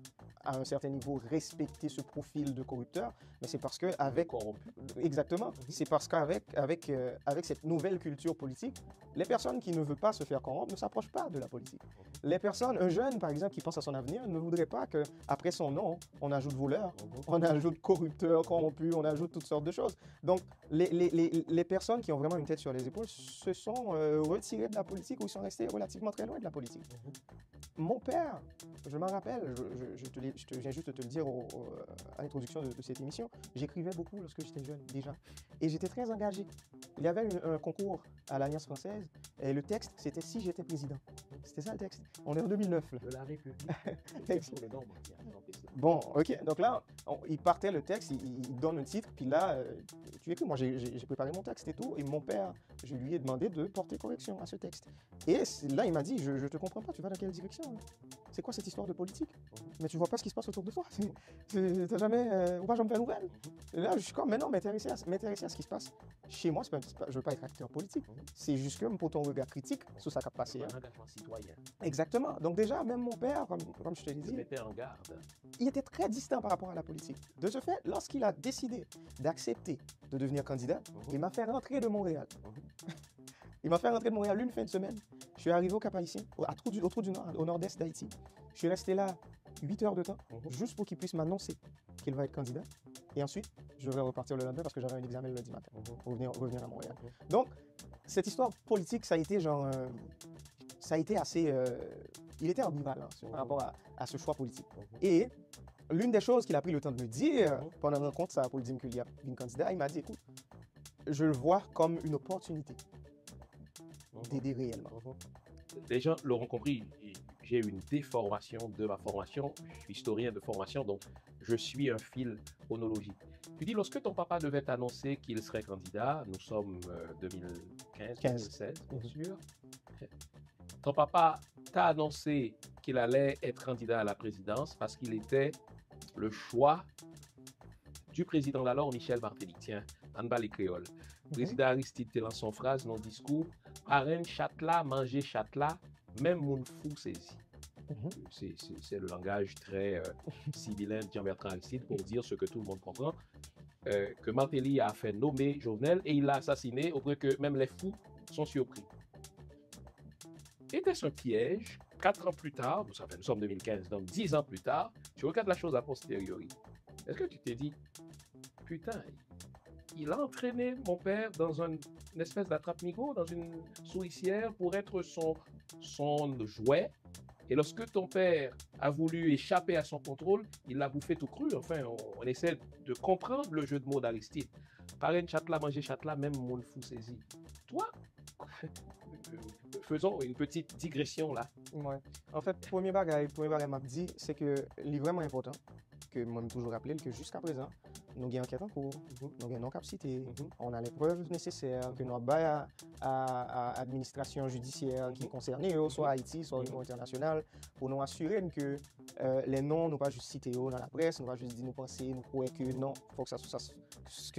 à un certain niveau, respecter ce profil de corrupteur, mais c'est parce qu'avec... Corrompu. Exactement. C'est parce qu'avec avec cette nouvelle culture politique, les personnes qui ne veulent pas se faire corrompre ne s'approchent pas de la politique. Les personnes, un jeune par exemple qui pense à son avenir, ne voudrait pas qu'après son nom, on ajoute voleur, on ajoute corrupteur, corrompu, on ajoute toutes sortes de choses. Donc les personnes qui ont vraiment une tête sur les épaules se sont retirées de la politique ou ils sont restés relativement très loin de la politique. Mon père, je m'en rappelle, je viens juste de te le dire à l'introduction de cette émission, j'écrivais beaucoup lorsque j'étais jeune déjà et j'étais très engagé. Il y avait un concours à l'Alliance française et le texte c'était Si j'étais président. C'était ça le texte. On est en 2009 là. De la République. Le nom, Bon, ok. Donc là, il partait le texte, il donne un titre, puis là, tu écris. Moi, j'ai préparé mon texte et tout, et mon père, je lui ai demandé de porter correction à ce texte. Et là, il m'a dit, je te comprends pas, tu vas dans quelle direction? C'est quoi cette histoire de politique? Mais tu vois pas ce qui se passe autour de toi. T'as jamais, ou pas jamais fait nouvelle. Et là, je suis comme, mais non, m'intéresser à ce qui se passe. Chez moi, je veux pas être acteur politique. C'est juste que pour ton regard critique sur ça qui a passé. Un engagement citoyen. Exactement. Donc déjà, même mon père, comme je te l'ai dit, mettait en garde. il était très distant par rapport à la politique. De ce fait, lorsqu'il a décidé d'accepter de devenir candidat, il m'a fait rentrer de Montréal. Il m'a fait rentrer de Montréal une fin de semaine. Je suis arrivé au Cap-Haïtien, au Trou du Nord, au nord-est d'Haïti. Je suis resté là 8 heures de temps, juste pour qu'il puisse m'annoncer qu'il va être candidat. Et ensuite, je vais repartir le lendemain parce que j'avais un examen le lundi matin pour revenir à Montréal. Donc, cette histoire politique, ça a été genre... ça a été assez... il était ambivalent par rapport à ce choix politique. Et l'une des choses qu'il a pris le temps de me dire pendant la rencontre, ça pour le dire qu'il y a une candidat, il m'a dit, écoute, je le vois comme une opportunité d'aider réellement. Les gens l'auront compris, j'ai une déformation de ma formation, je suis historien de formation, donc je suis un fil chronologique. Tu dis, lorsque ton papa devait annoncer qu'il serait candidat, nous sommes 2015-2016, bien sûr, ton papa t'a annoncé qu'il allait être candidat à la présidence parce qu'il était le choix du président d'alors, Michel Martelly. Tiens, en bas les créoles. Président Aristide Telan, son phrase, non discours, parrain châtela, manger châtela, même mon fou saisi. C'est le langage très sibyllin de Jean-Bertrand Aristide pour dire ce que tout le monde comprend, que Martelly a fait nommer Jovenel et il l'a assassiné au point que même les fous sont surpris. Était-ce un piège? 4 ans plus tard, nous sommes 2015, donc 10 ans plus tard, tu regardes la chose a posteriori. Est-ce que tu t'es dit, putain, il a entraîné mon père dans une espèce d'attrape-nigo, dans une souricière pour être son jouet, et lorsque ton père a voulu échapper à son contrôle, il l'a bouffé tout cru. Enfin, on essaie de comprendre le jeu de mots d'Aristide. Parrain châtela, manger châtela, même mon fou saisi. Toi, faisons une petite digression là. Ouais. En fait, premier bagage m'a dit, c'est que c'est vraiment important que moi, je toujours rappelé que jusqu'à présent, nous avons enquête en cours, nous avons non-capacité, on a les preuves nécessaires, que nous avons à l'administration judiciaire qui est concernée, soit Haïti, soit au niveau international, pour nous assurer que les noms ne pas juste cités dans la presse, ne pas juste dire nous penser, nous croire que non, il faut que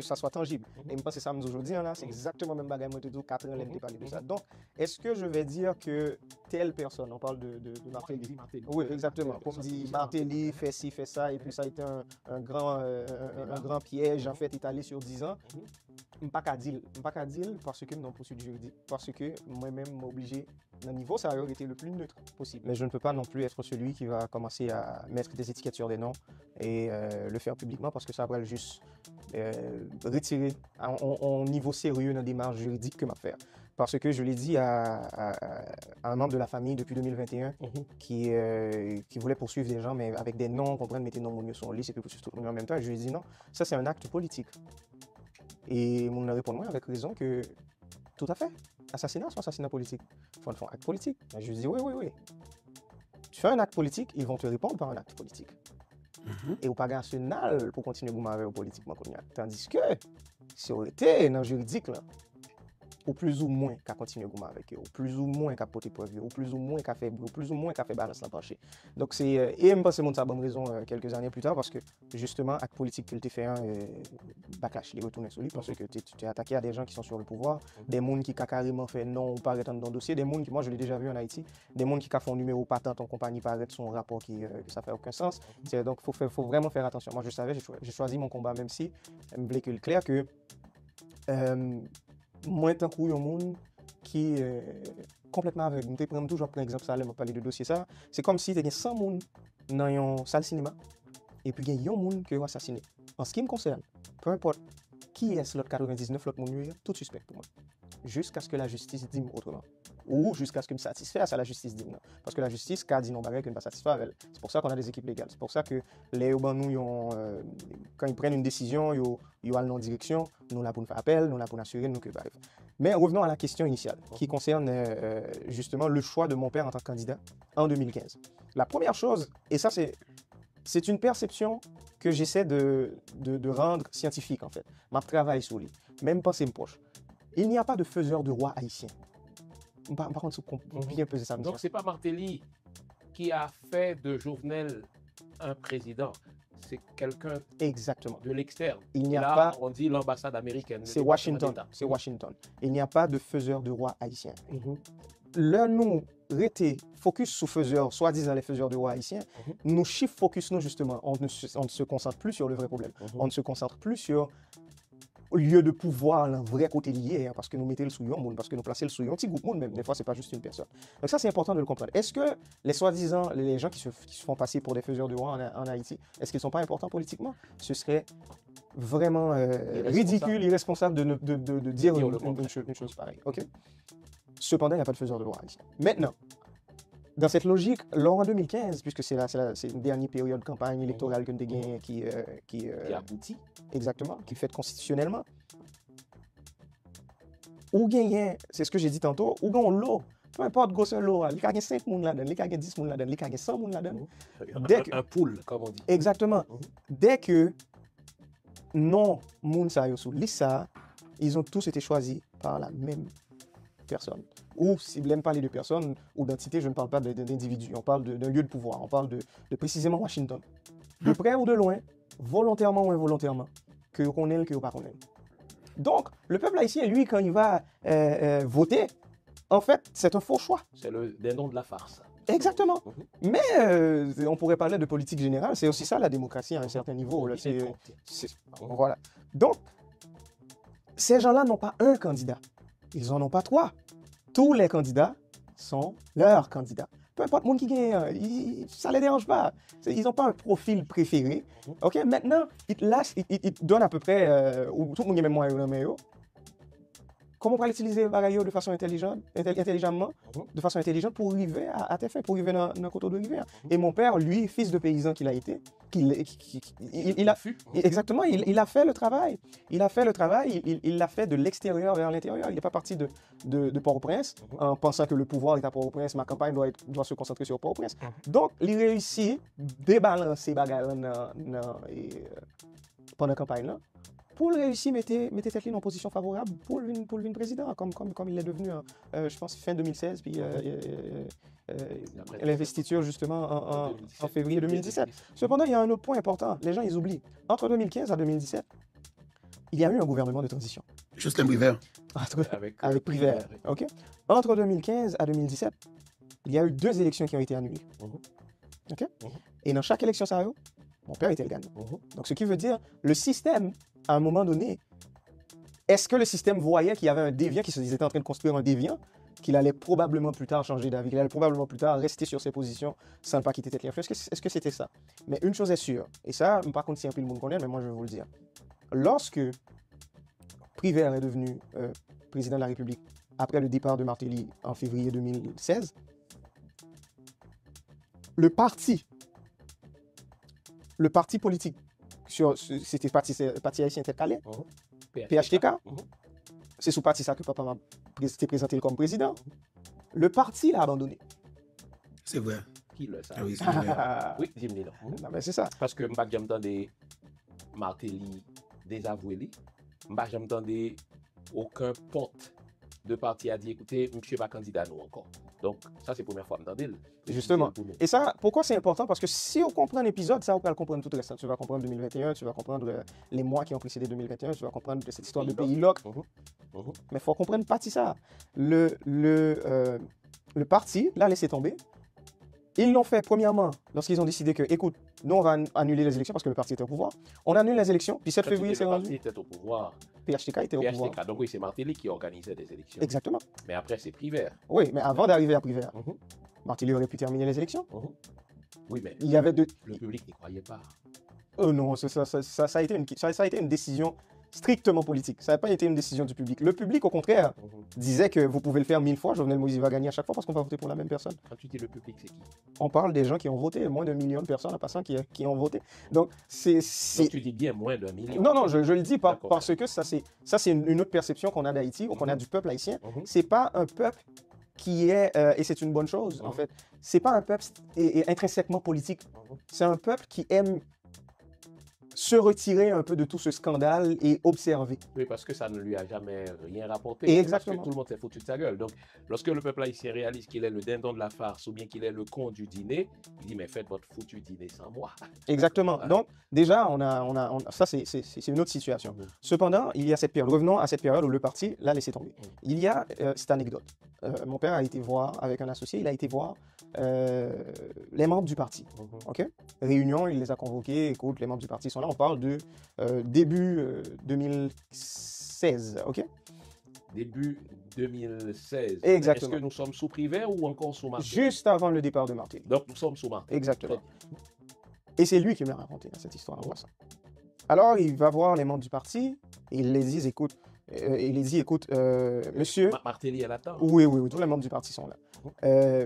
ça soit tangible. Et je pense que ça aujourd'hui, là, c'est exactement le même bagage que moi, 4 ans, je parlé de ça. Donc, est-ce que je vais dire que telle personne, on parle de Martelly. Oui, exactement. Comme dit Martelly, fait ci, fait ça, et puis ça a été un grand piège, en fait, étalé sur 10 ans. Je ne peux pas dire parce que nous avons poursuivi juridique, parce que moi-même m'obligé, d'un niveau, ça aurait été le plus neutre possible. Mais je ne peux pas non plus être celui qui va commencer à mettre des étiquettes sur des noms et le faire publiquement parce que ça va juste retirer en niveau sérieux dans la démarche juridique que m'a faire. Parce que je l'ai dit à un membre de la famille depuis 2021 qui voulait poursuivre des gens, mais avec des noms, comprendre, mettre des noms sur le lit, c'est plus poursuivre tout le monde en même temps. Et je lui ai dit non, ça c'est un acte politique. Et mon répond moi avec raison que tout à fait, assassinat c'est un assassinat politique. Il faut un acte politique. Et je lui ai dit oui. Tu fais un acte politique, ils vont te répondre par un acte politique. Et au pas national pour continuer à gouverner politiquement. Tandis que si on était dans le juridique, là, ou plus ou moins qu'à continuer à avec eux, ou plus ou moins qu'à porter preuve, ou plus ou moins qu'à faire, ou plus ou moins qu'à faire balance la pencher. Donc c'est et je pense que c'est ça bonne raison quelques années plus tard parce que justement avec politique que tu fait un backlash, il retourne sur lui parce que tu es attaqué à des gens qui sont sur le pouvoir, des gens qui ont carrément fait non ou pas dans le dossier, des gens qui, moi je l'ai déjà vu en Haïti, des gens qui font un numéro patent en compagnie paraît son rapport que ça fait aucun sens. Donc faut vraiment faire attention. Moi je savais, j'ai choisi mon combat même si je me voulais que le clair que moi tant qu'il y a un monde qui complètement aveugle. Je prends toujours par exemple ça, je parler de dossier ça. C'est comme si il y a 100 personnes dans une salle cinéma et puis il y a un monde qui est assassiné. En ce qui me concerne, peu importe qui est l'autre 99, l'autre monde, tout suspect pour moi. Jusqu'à ce que la justice dise autrement. Ou jusqu'à ce que me satisfasse à la justice dise non. Parce que la justice, quand dit non, que ne pas satisfaire avec elle. C'est pour ça qu'on a des équipes légales. C'est pour ça que les urbains, quand ils prennent une décision, ils allent dans une direction, nous là pour nous faire appel, nous là pour nous assurer, nous que bref. Mais revenons à la question initiale, qui concerne justement le choix de mon père en tant que candidat en 2015. La première chose, et ça c'est une perception que j'essaie de rendre scientifique en fait. Ma travail sur lui, même pensée proche. Il n'y a pas de faiseur de roi haïtien. Par contre, c'est bien pesé ça. Donc, ce n'est pas Martelly qui a fait de Jovenel un président. C'est quelqu'un exactement de l'externe. Il n'y a là, pas. On dit l'ambassade américaine. C'est Washington. C'est Washington. Il n'y a pas de faiseur de roi haïtien. Là, nous, rester focus sur faiseurs, soi-disant les faiseurs de roi haïtiens, nous chiffres focus, nous, justement, on ne se concentre plus sur le vrai problème. On ne se concentre plus sur au lieu de pouvoir, un vrai côté lié, hein, parce que nous mettons le souillon, parce que nous plaçons le souillon, petit groupe, même, des fois, ce n'est pas juste une personne. Donc ça, c'est important de le comprendre. Est-ce que les soi-disant, les gens qui se font passer pour des faiseurs de roi en Haïti, est-ce qu'ils ne sont pas importants politiquement? Ce serait vraiment ridicule, irresponsable de dire une chose pareille. Okay? Cependant, il n'y a pas de faiseur de roi haïtien. Maintenant, dans cette logique, lors en 2015, puisque c'est une dernière période de campagne électorale que nous avons gagnée qui aboutit. Exactement, qui est faite constitutionnellement. Ou gagner, c'est ce que j'ai dit tantôt, ou gagner l'eau, peu importe grosseur l'eau, il y a 5 personnes là-dedans, il y a 10 personnes là-dedans, il y a 100 personnes là-dedans. Un pool, comme on dit. Exactement. Dès que non, moun sa yo sous lissa, ils ont tous été choisis par la même personne. Ou si je n'aime parler de personnes ou d'entités, je ne parle pas d'individus, on parle d'un lieu de pouvoir, on parle de précisément Washington. De près ou de loin, volontairement ou involontairement, que vous connaissez, que vous ne connaissez pas. Donc, le peuple haïtien, lui, quand il va voter, en fait, c'est un faux choix. C'est le dindon de la farce. Exactement. Mais on pourrait parler de politique générale, c'est aussi ça la démocratie à un certain niveau. Là, voilà. Donc, ces gens-là n'ont pas un candidat, ils n'en ont pas 3. Tous les candidats sont leurs candidats. Peu importe le monde qui gagne, ça ne les dérange pas. Ils n'ont pas un profil préféré. Ok, maintenant, ils donnent à peu près, ou tout le monde est même moi, comment on va l'utiliser de façon intelligemment, de façon intelligente pour arriver à tes fins, pour arriver dans le côté de rivière. Et mon père, lui, fils de paysan qu'il a été, il a exactement, il a fait le travail. Il a fait le travail, il l'a fait de l'extérieur vers l'intérieur. Il n'est pas parti de Port-au-Prince en pensant que le pouvoir est à Port-au-Prince, ma campagne doit se concentrer sur Port-au-Prince. Donc, il réussit à débalancer bagarre pendant la campagne là. Pour réussir, mettez tête en position favorable pour le président, comme il est devenu, je pense, fin 2016, puis l'investiture justement en février 2017. Cependant, il y a un autre point important, les gens ils oublient. Entre 2015 et 2017, il y a eu un gouvernement de transition. Justin Privert. Avec Privert. Okay? Entre 2015 et 2017, il y a eu 2 élections qui ont été annulées. Okay? Et dans chaque élection, ça mon père était le gagnant. Donc, ce qui veut dire, le système, à un moment donné, est-ce que le système voyait qu'il y avait un déviant, qu'il était en train de construire un déviant, qu'il allait probablement plus tard changer d'avis, qu'il allait probablement plus tard rester sur ses positions sans ne pas quitter tête l'influence? Est-ce que c'était ça? Mais une chose est sûre, et ça, par contre, si un peu le monde connaît, mais moi je vais vous le dire. Lorsque Privert est devenu président de la République, après le départ de Martelly en février 2016, le parti politique, c'était parti haïtien tête calais, PHTK, c'est sous parti ça que papa m'a présenté comme président. Le parti l'a abandonné. C'est vrai. Qui le sait? Ah oui, c'est vrai. Oui, dis-moi Non, mais c'est ça. Parce que je n'ai jamais entendu Martelly désavoué. Je n'ai jamais entendu aucun ponte deux partis a dit, écoutez, monsieur pas candidat nous encore. Donc, ça, c'est la première fois que m'entendez. Justement. Et ça, pourquoi c'est important? Parce que si on comprend l'épisode, ça, on peut comprendre tout le reste. Tu vas comprendre 2021, tu vas comprendre les mois qui ont précédé 2021, tu vas comprendre cette histoire de pays loc. Mais il faut comprendre pas ça. Le parti l'a laissé tomber. Ils l'ont fait, premièrement, lorsqu'ils ont décidé que, écoute, nous, on va annuler les élections parce que le parti était au pouvoir. On annule les élections, puis 7 février, c'est rendu. Le parti était au pouvoir. PHTK était au pouvoir. Donc oui, c'est Martelly qui organisait des élections. Exactement. Mais après, c'est Privert. Oui, mais avant d'arriver à Privert, Martelly aurait pu terminer les élections. Oui, mais il y avait le public n'y croyait pas. Non, ça a été une décision strictement politique. Ça n'a pas été une décision du public. Le public, au contraire, disait que vous pouvez le faire 1000 fois, Jovenel Moïse va gagner à chaque fois parce qu'on va voter pour la même personne. Quand tu dis le public, c'est qui? On parle des gens qui ont voté, moins d'1 million de personnes en passant qui ont voté. Donc, donc tu dis bien moins d'1 million. Non, je le dis pas parce que ça, c'est une autre perception qu'on a d'Haïti, ou qu'on a du peuple haïtien. C'est pas un peuple qui est, et c'est une bonne chose, en fait, c'est pas un peuple intrinsèquement politique. C'est un peuple qui aime se retirer un peu de tout ce scandale et observer. Oui, parce que ça ne lui a jamais rien rapporté. Et exactement. Parce que tout le monde s'est foutu de sa gueule. Donc, lorsque le peuple haïtien réalise qu'il est le dindon de la farce ou bien qu'il est le con du dîner, il dit, mais faites votre foutu dîner sans moi. Exactement. Donc, déjà, ça, c'est une autre situation. Cependant, il y a cette période. Revenons à cette période où le parti l'a laissé tomber. Il y a cette anecdote. Mon père a été voir, avec un associé, il a été voir les membres du parti. OK? Réunion, il les a convoqués. Écoute, les membres du parti sont là. On parle de début 2016. OK? Début 2016. Exactement. Est-ce que nous sommes sous Privert ou encore sous Martelly? Juste avant le départ de Martelly. Donc, nous sommes sous Martelly. Exactement. Et c'est lui qui m'a raconté cette histoire. Alors, il va voir les membres du parti et il les dit, écoute, monsieur... Martelly est là-dedans? Oui, tous les membres du parti sont là.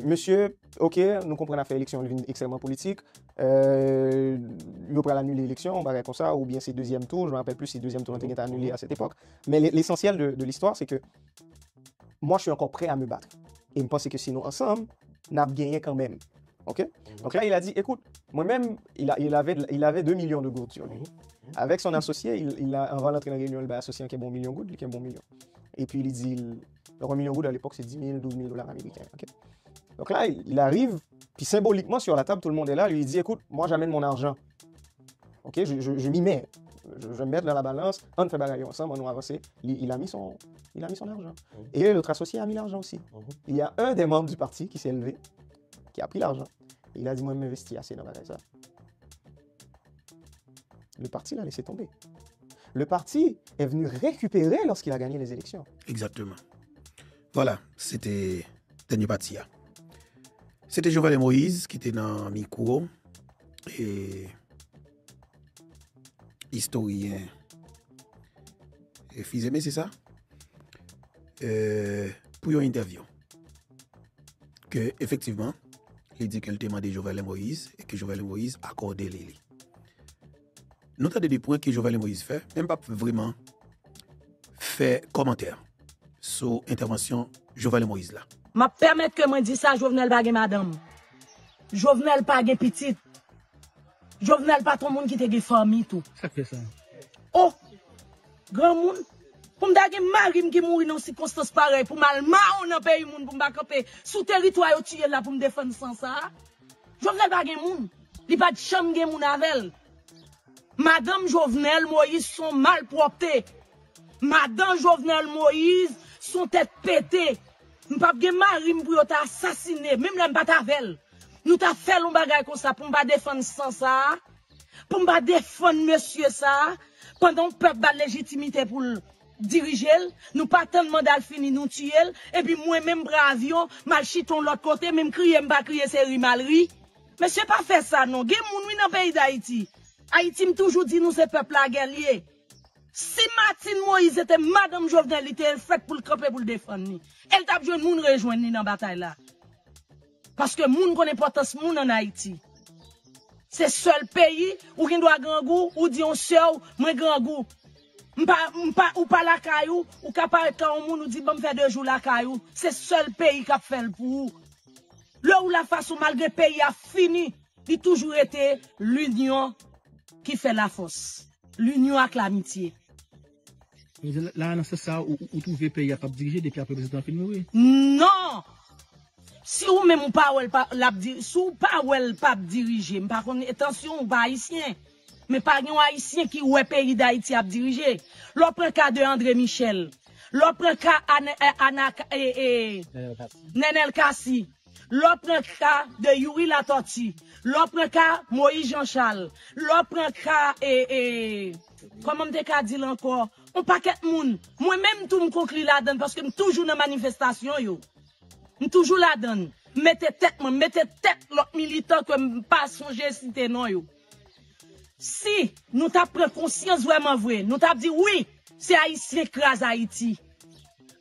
Monsieur, ok, nous comprenons fait l'élection extrêmement politique. Il va annuler l'élection, on va comme ça, ou bien c'est deuxième tour. Je ne me rappelle plus si deuxième tour était annulé à cette époque. Mais l'essentiel de l'histoire, c'est que moi, je suis encore prêt à me battre. Et je pense que sinon, ensemble, on a gagné quand même. Ok? Donc là, il a dit, écoute, moi-même, il avait 2 millions de gourdes sur lui. Avec son associé, avant d'entrer dans la réunion, il a associé qui est bon million de gourdes, qui est bon million. Et puis il dit, le 1 million de gourdes à l'époque, c'est 10 000, 12 000 dollars américains. Okay? Donc là, il arrive, puis symboliquement sur la table, tout le monde est là, lui il dit, écoute, moi j'amène mon argent. Ok, je m'y mets. Je vais me mettre dans la balance, on fait bagaille ensemble, on va avancer. Il a mis son argent. Et l'autre associé a mis l'argent aussi. Il y a un des membres du parti qui s'est levé, qui a pris l'argent. Il a dit, moi, je m'investis assez dans la ça. Le parti l'a laissé tomber. Le parti est venu récupérer lorsqu'il a gagné les élections. Exactement. Voilà, c'était dernier parti. C'était Jovenel Moïse qui était dans Micro et historien. Et Fils-Aimé, c'est ça? Pour une interview. Que, effectivement, il dit qu'elle demandait Jovenel Moïse et que Jovenel Moïse accordait les. Nous avons des points que Jovenel Moïse fait, même pas vraiment fait commentaire sur l'intervention Jovenel Moïse là. Ma permettre que moi dise ça, Jovenel pas madame. Jovenel pas petite. Jovenel pas ton monde qui te famille tout. Ça fait ça. Oh, grand monde. Pour m'dage mari qui mourir dans circonstances pareilles, pour mal on dans pays monde pour m'camper sous territoire yo tuer là pour me défendre sans ça. Jovenel pas monde. Il pas de chambre gen moun avec. Madame Jovenel Moïse sont mal propres. Madame Jovenel Moïse sont tête pétée. M'pa gen mari pour t'assassiner, même là m'pa tavel. Nous t'a fait un bagage comme ça pour m'pa défendre sans ça. Pour m'pa défendre monsieur ça pendant peuple ba légitimité pour diriger, nous pas tant mandat fini nous tuer et puis moi même bravion mal chiton l'autre côté même crier m'pa crier c'est malri. Monsieur pas fait ça non, gen moun dans pays d'Haïti. Haïti toujours dit nous c'est peuple la guerrier. Si Martine Moïse était madame Jovenel, il était fait pour le camper pour le défendre. Elle t'a besoin de moun rejoindre dans la bataille là. Parce que moun connaît l'importance moun en Haïti. C'est seul pays où il doit grand goût ou dit on sœur moi grand goût. Ou pas la caillou ou capable quand moun nous dit bon faire 2 jours la caillou. C'est seul pays qui a fait le pour. Là où la façon malgré pays a fini, il toujours été l'union qui fait la force. L'union avec l'amitié. Là, c'est ça, où trouver pays à pas diriger depuis après le président fin mourir. Non! Si ou même ou pas ou si ou pas ou pas diriger, par contre, attention, ou pas haïtien. Mais pas un haïtien qui ou pays d'Haïti à diriger. L'on prend cas de André Michel. L'on prend cas Nenel Kassi. L'on prend cas de Yuri Latorti. L'on prend cas Moïse Jean-Charles. L'on prend cas comment me ka dit encore, on paquet moun. Moi-même tout me conclut là-dedans parce que je toujours dans manifestation yo. Je toujours là-dedans. Mettez tête l'autre militant que me pas songer citer non yo. Si nous t'a pris conscience vraiment vrai, nous t'a dit oui, c'est haïtien crase Haïti.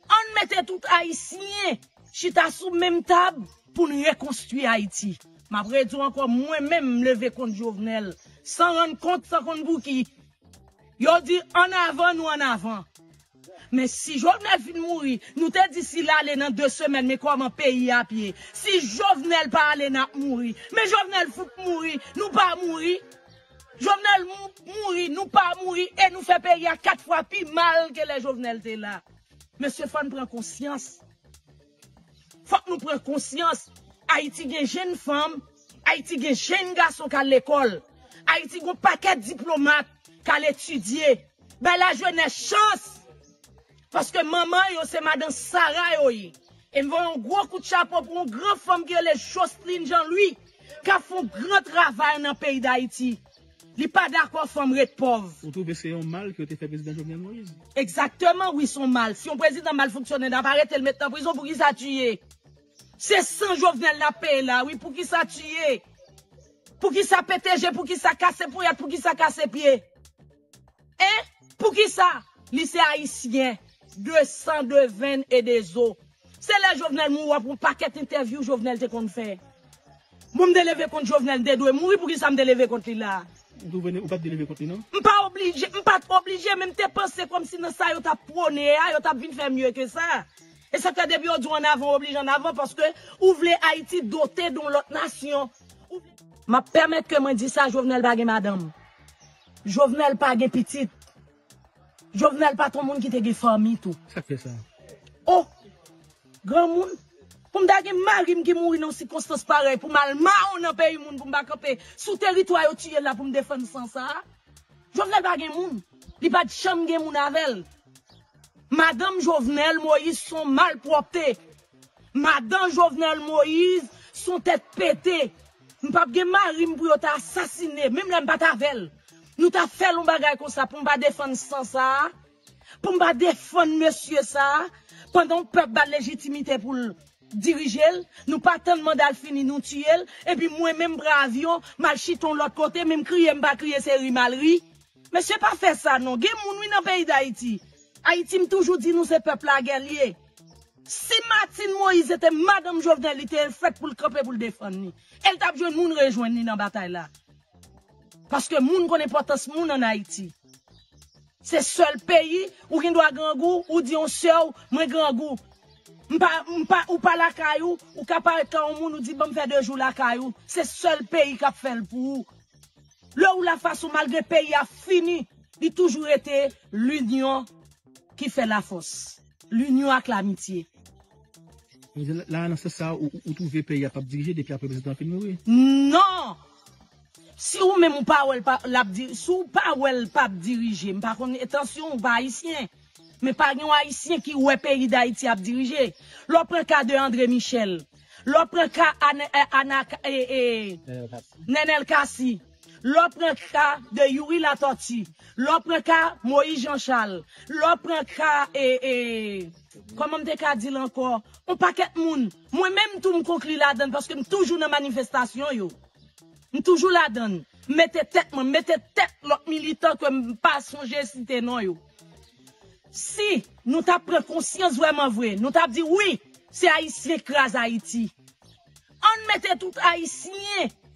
On mettait tout haïtien chita sous même table pour nous reconstruire Haïti. M'a dit encore moi-même lever contre Jovenel sans rendre compte sans compte bouki. Yo dit en avant nous en avant. Mais si Jovenel fin mourir, nous te dit si là aller dans 2 semaines mais comment pays à pied. Si Jovenel pas aller n'a mourir, mais Jovenel faut mourir, nous pas mourir. Jovenel mourir, nous pas mourir et nous fait payer à 4 fois plus mal que les Jovenel étaient là. Monsieur Fan prend conscience. Faut que nous prenions conscience. Haïti gen jeune femme, Haïti gen jeune garçon qui à l'école. Haïti gen paquet de diplomates qui à l'étudier. Ben la jeunesse chance. Parce que maman yo c'est madame Sarah yo yi. Et me voit un gros coup de chapeau pour une grande femme qui est les Jocelyne Jean-Louis qui a fait un grand travail dans le pays d'Haïti. Li pas d'accord femme ret pauvre. Vous trouvez que c'est un mal que tu fait président Jovenel Moïse? Exactement, oui, son mal. Si un président mal fonctionne, d'apparaître le mettre en prison pour qu'il ça tué. C'est sans Jovenel la paix là, oui, pour qu'il ça tué. Pour qu'il ça pétégé, pour qu'il ça casse pour qu'il ça casse pied. Hein? Pour qui ça? Lycée haïtien, 200 de vin et des eaux. C'est là Jovenel mourir pour un paquet d'interviews Jovenel te qu'on fait. Moi me délever contre Jovenel de doit mourir pour qu'il ça me délever contre lui là. Vous venez ou pas délever contre lui non? Pas obligé, même te penser comme si dans ça yo t'a prôné, yo t'a vinn faire mieux que ça. Et ça que depuis on dit en avant, oblige en avant parce que ou vle Haïti doté dans l'autre nation. M'a permettre que moi dis ça Jovenel pas gen madame. Jovenel pas gen petite. Jovenel pas ton monde qui te gen famille tout. Ça fait ça. Oh, grand monde. Pour me dage mari qui mourir dans circonstances pareilles pour mal on dans pays monde pour me camper sous territoire yo tuer là pour me défendre sans ça. Jovenel pas gen monde. Li pas de chambre gen moun avec. Madame Jovenel Moïse sont mal propres. Madame Jovenel Moïse sont tête pétée. M'pa gen mari pour yo t'assassiner même là m'pa tavel. Nous t'a fait un bagage comme ça pour m'pa défendre sans ça. Pour m'pa défendre monsieur ça pendant peuple ba légitimité pour diriger, nous pas tellement d'al fini nous tuer et puis moi même bravion mal chiton l'autre côté même crier m'pa crier c'est rimalri. Monsieur pas fait ça non, gen moun oui dans pays d'Haïti. Haïti me toujours dit nous c'est peuple la guerrier. Si Martine Moïse était madame Jovenel était faite pour le camper pour le défendre. Elle t'a besoin moun rejoindre dans bataille là. Parce que moun connaît importance moun en Haïti. C'est seul pays où il doit grand goût ou dit on sœur moi grand goût. Ou pas la caillou ou capable quand on nous dit bon faire 2 jours la caillou, c'est seul pays qui a fait pour. Là où la façon malgré pays a fini, il toujours été l'union qui fait la force. L'union avec l'amitié. Là, c'est ça, où trouver pays à pas diriger depuis après le président fin mourir? Non! Si ou même ou pas pas diriger, par contre, attention, ou pas haïtien. Mais pas un haïtien qui ou pays d'Haïti à diriger. L'on prend cas de André Michel. L'on prend cas Nenel Kassi. L'on prend cas de Yuri Latorti. L'on prend cas Moïse Jean-Charles. L'on prend cas comment me ka dit encore, on paquet moun. Moi-même tout me conclut là-dedans parce que je toujours dans manifestation yo. Je toujours là-dedans. Mettez tête l'autre militant que me pas songer citer non yo. Si nous t'a pris conscience vraiment vrai, nous t'a dit oui, c'est haïtien crase Haïti. On mettait tout haïtien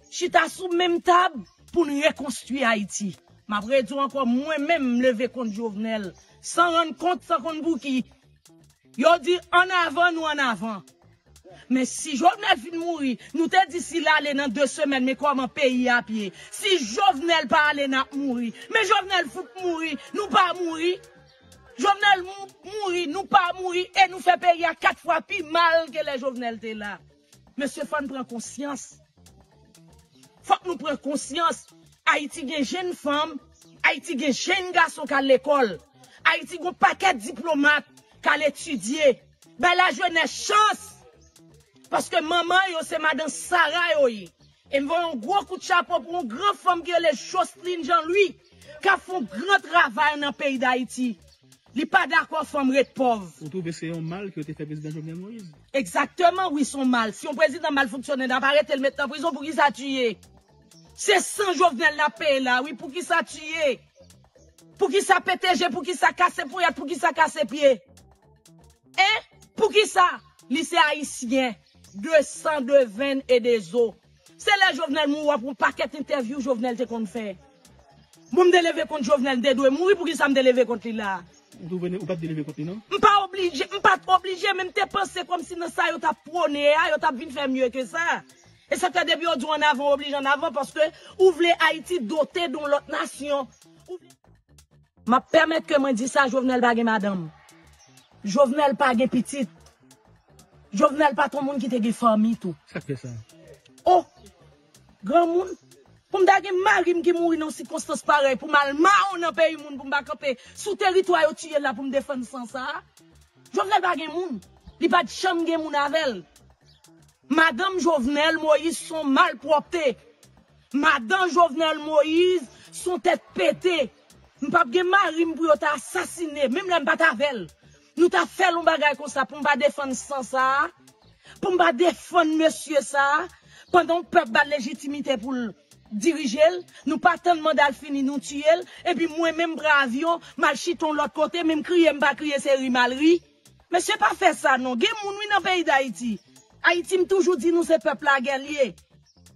chita sous même table pour nous reconstruire Haïti. M'a vrai dit encore moi-même lever contre Jovenel sans rendre compte sans compte bouki. Yo dit en avant nous en avant. Mais si Jovenel fin mourir, nous te dit si là aller dans 2 semaines mais comment pays à pied. Si Jovenel pas aller n'a mourir, mais Jovenel faut mourir, nous pas mourir. Jovenel mourir, nous pas mourir et nous fait payer 4 fois plus mal que les Jovenel étaient là. Monsieur Fan prend conscience. Faut que nous prenions conscience. Haïti gen jeune femme, Haïti gen jeune garçon qui à l'école. Haïti gen paquet de diplomates qui à l'étudier. Ben la jeunesse chance. Parce que maman yo c'est madame Sarah yo. Et me voit un gros coup de chapeau pour une grande femme qui est les Jocelyne Jean-Louis qui a fait un grand travail dans le pays d'Haïti. Li pas d'accord femme red pauvre. Vous trouvez que c'est un mal que tu fait président Jovenel Moïse? Exactement, oui, son mal. Si un président mal fonctionne, n'a pas arrêté le mettre en prison pour qu'il ça tué. C'est sans Jovenel la paix là, oui, pour qu'il ça tué. Pour qu'il ça pétégé, pour qu'il ça casse pouillette, pour qu'il ça casse pied. Et pour qui ça? Lycée haïtien, 200 de veine et des os. C'est là Jovenel mourir pour un paquet d'interviews Jovenel te qu'on fait. Moi me délever contre Jovenel de doit mourir pour qui ça me délever contre lui là. Ou pas délever contre lui non? Pas obligé, même te penser comme si dans ça yo t'a prôné, yo t'a vinn faire mieux que ça. Et ça te depuis on dit en avant, oblige en avant parce que ou vle Haïti doté dans l'autre nation. M'a permettre que moi dis ça Jovenel pas gen madame. Jovenel pas gen petite. Jovenel pas ton monde qui te gen famille tout. Ça fait ça. Oh, grand monde. Pour m'dage mari qui mourir dans circonstances pareilles, pour mal on dans pays moun pour m'ba camper sous territoire yo tuer là pour me défendre sans ça. Jovenel pas gen moun. Li pas de chambre gen moun avec. Madame Jovenel Moïse sont mal propres. Madame Jovenel Moïse sont tête pétée. M'pa gen mari pour yo t'a assassiné, même là m'pa tavel. Nous t'a fait un bagay comme ça pour m'pa défendre sans ça. Pour m'pa défendre monsieur ça pendant le peuple ba légitimité pour diriger, nous pas tant de mandat fini nous tuer et puis moi même bravion mal chiton l'autre côté même crier m'pa crier c'est malri. Monsieur pas fait ça non, gen moun oui dans pays d'Haïti. Haïti me toujours dit nous c'est peuple la guerrier.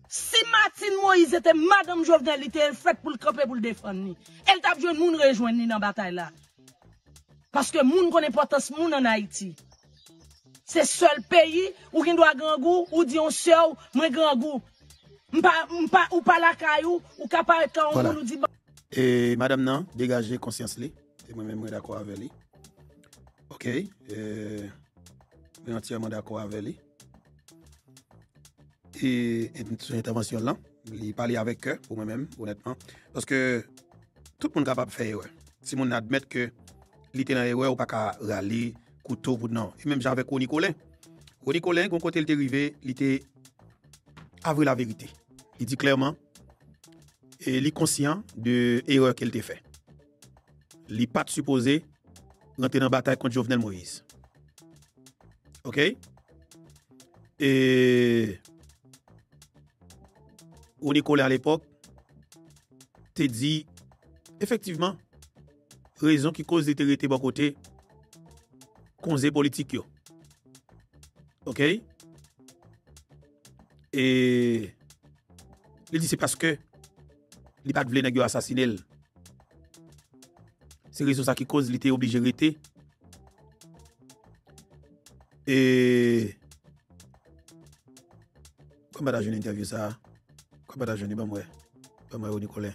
Si Martine Moïse était madame Jovenel il était fait pour le camper pour le défendre. Elle t'a besoin moun rejoindre dans bataille là. Parce que moun connaît importance moun en Haïti. C'est seul pays où qui doit grand goût ou dit on seul moins grand goût. Ou pas la caillou ou capable quand on nous dit et madame nan dégagez conscience li et moi même d'accord avec lui. OK, entièrement d'accord avec lui. Et son intervention là, il parler avec eux pour moi-même honnêtement parce que tout le monde capable de faire erreur. Si on admet que il était dans erreur ou pas qu'à râler couteau pour non. Et même j'avais Ronnie Colin. Ronnie Colin quand il était arrivé, il était avoué la vérité. Il dit clairement et il est conscient de l'erreur qu'il a fait. Il n'est pas supposé rentrer dans la bataille contre Jovenel Moïse. OK? Et Ronnie Colin à l'époque te dit effectivement raison qui cause d'étérité bon côté conseil politique yo. OK? Et il dit c'est parce que il pas voulu nèg assassiner. C'est raison ça qui cause il était obligé de rester. Et comment t'as une interview ça? Comment t'as une moi Nicolas.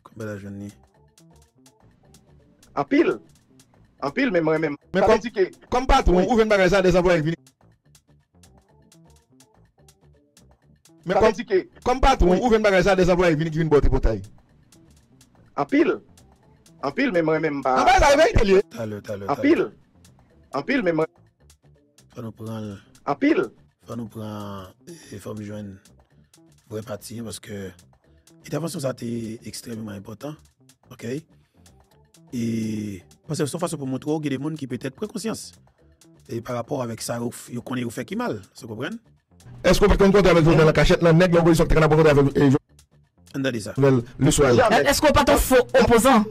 Comment t'as jeune En pile même mais comme patron ou vient bagage ça des employés venir. Mais comme patron ou vient bagage ça des employés venir qui viennent botter potaille. En pile même pas. En bas ça va lié. En pile même faut nous prendre en pile. Faut nous prendre et faut me joindre vrai parti parce que l'intervention ça était extrêmement important. OK? Et parce que c'est une façon pour montrer qu'il y a des gens qui peut-être prennent conscience. Et par rapport avec ça, ils connaissent fait qui mal. Vous comprenez? Est-ce qu'on peut compter avec Jovenel la cachette là, nèg l'opposition qui est capable de avec Jovenel ça. Le soir. Est-ce qu'on pas ton faux opposant?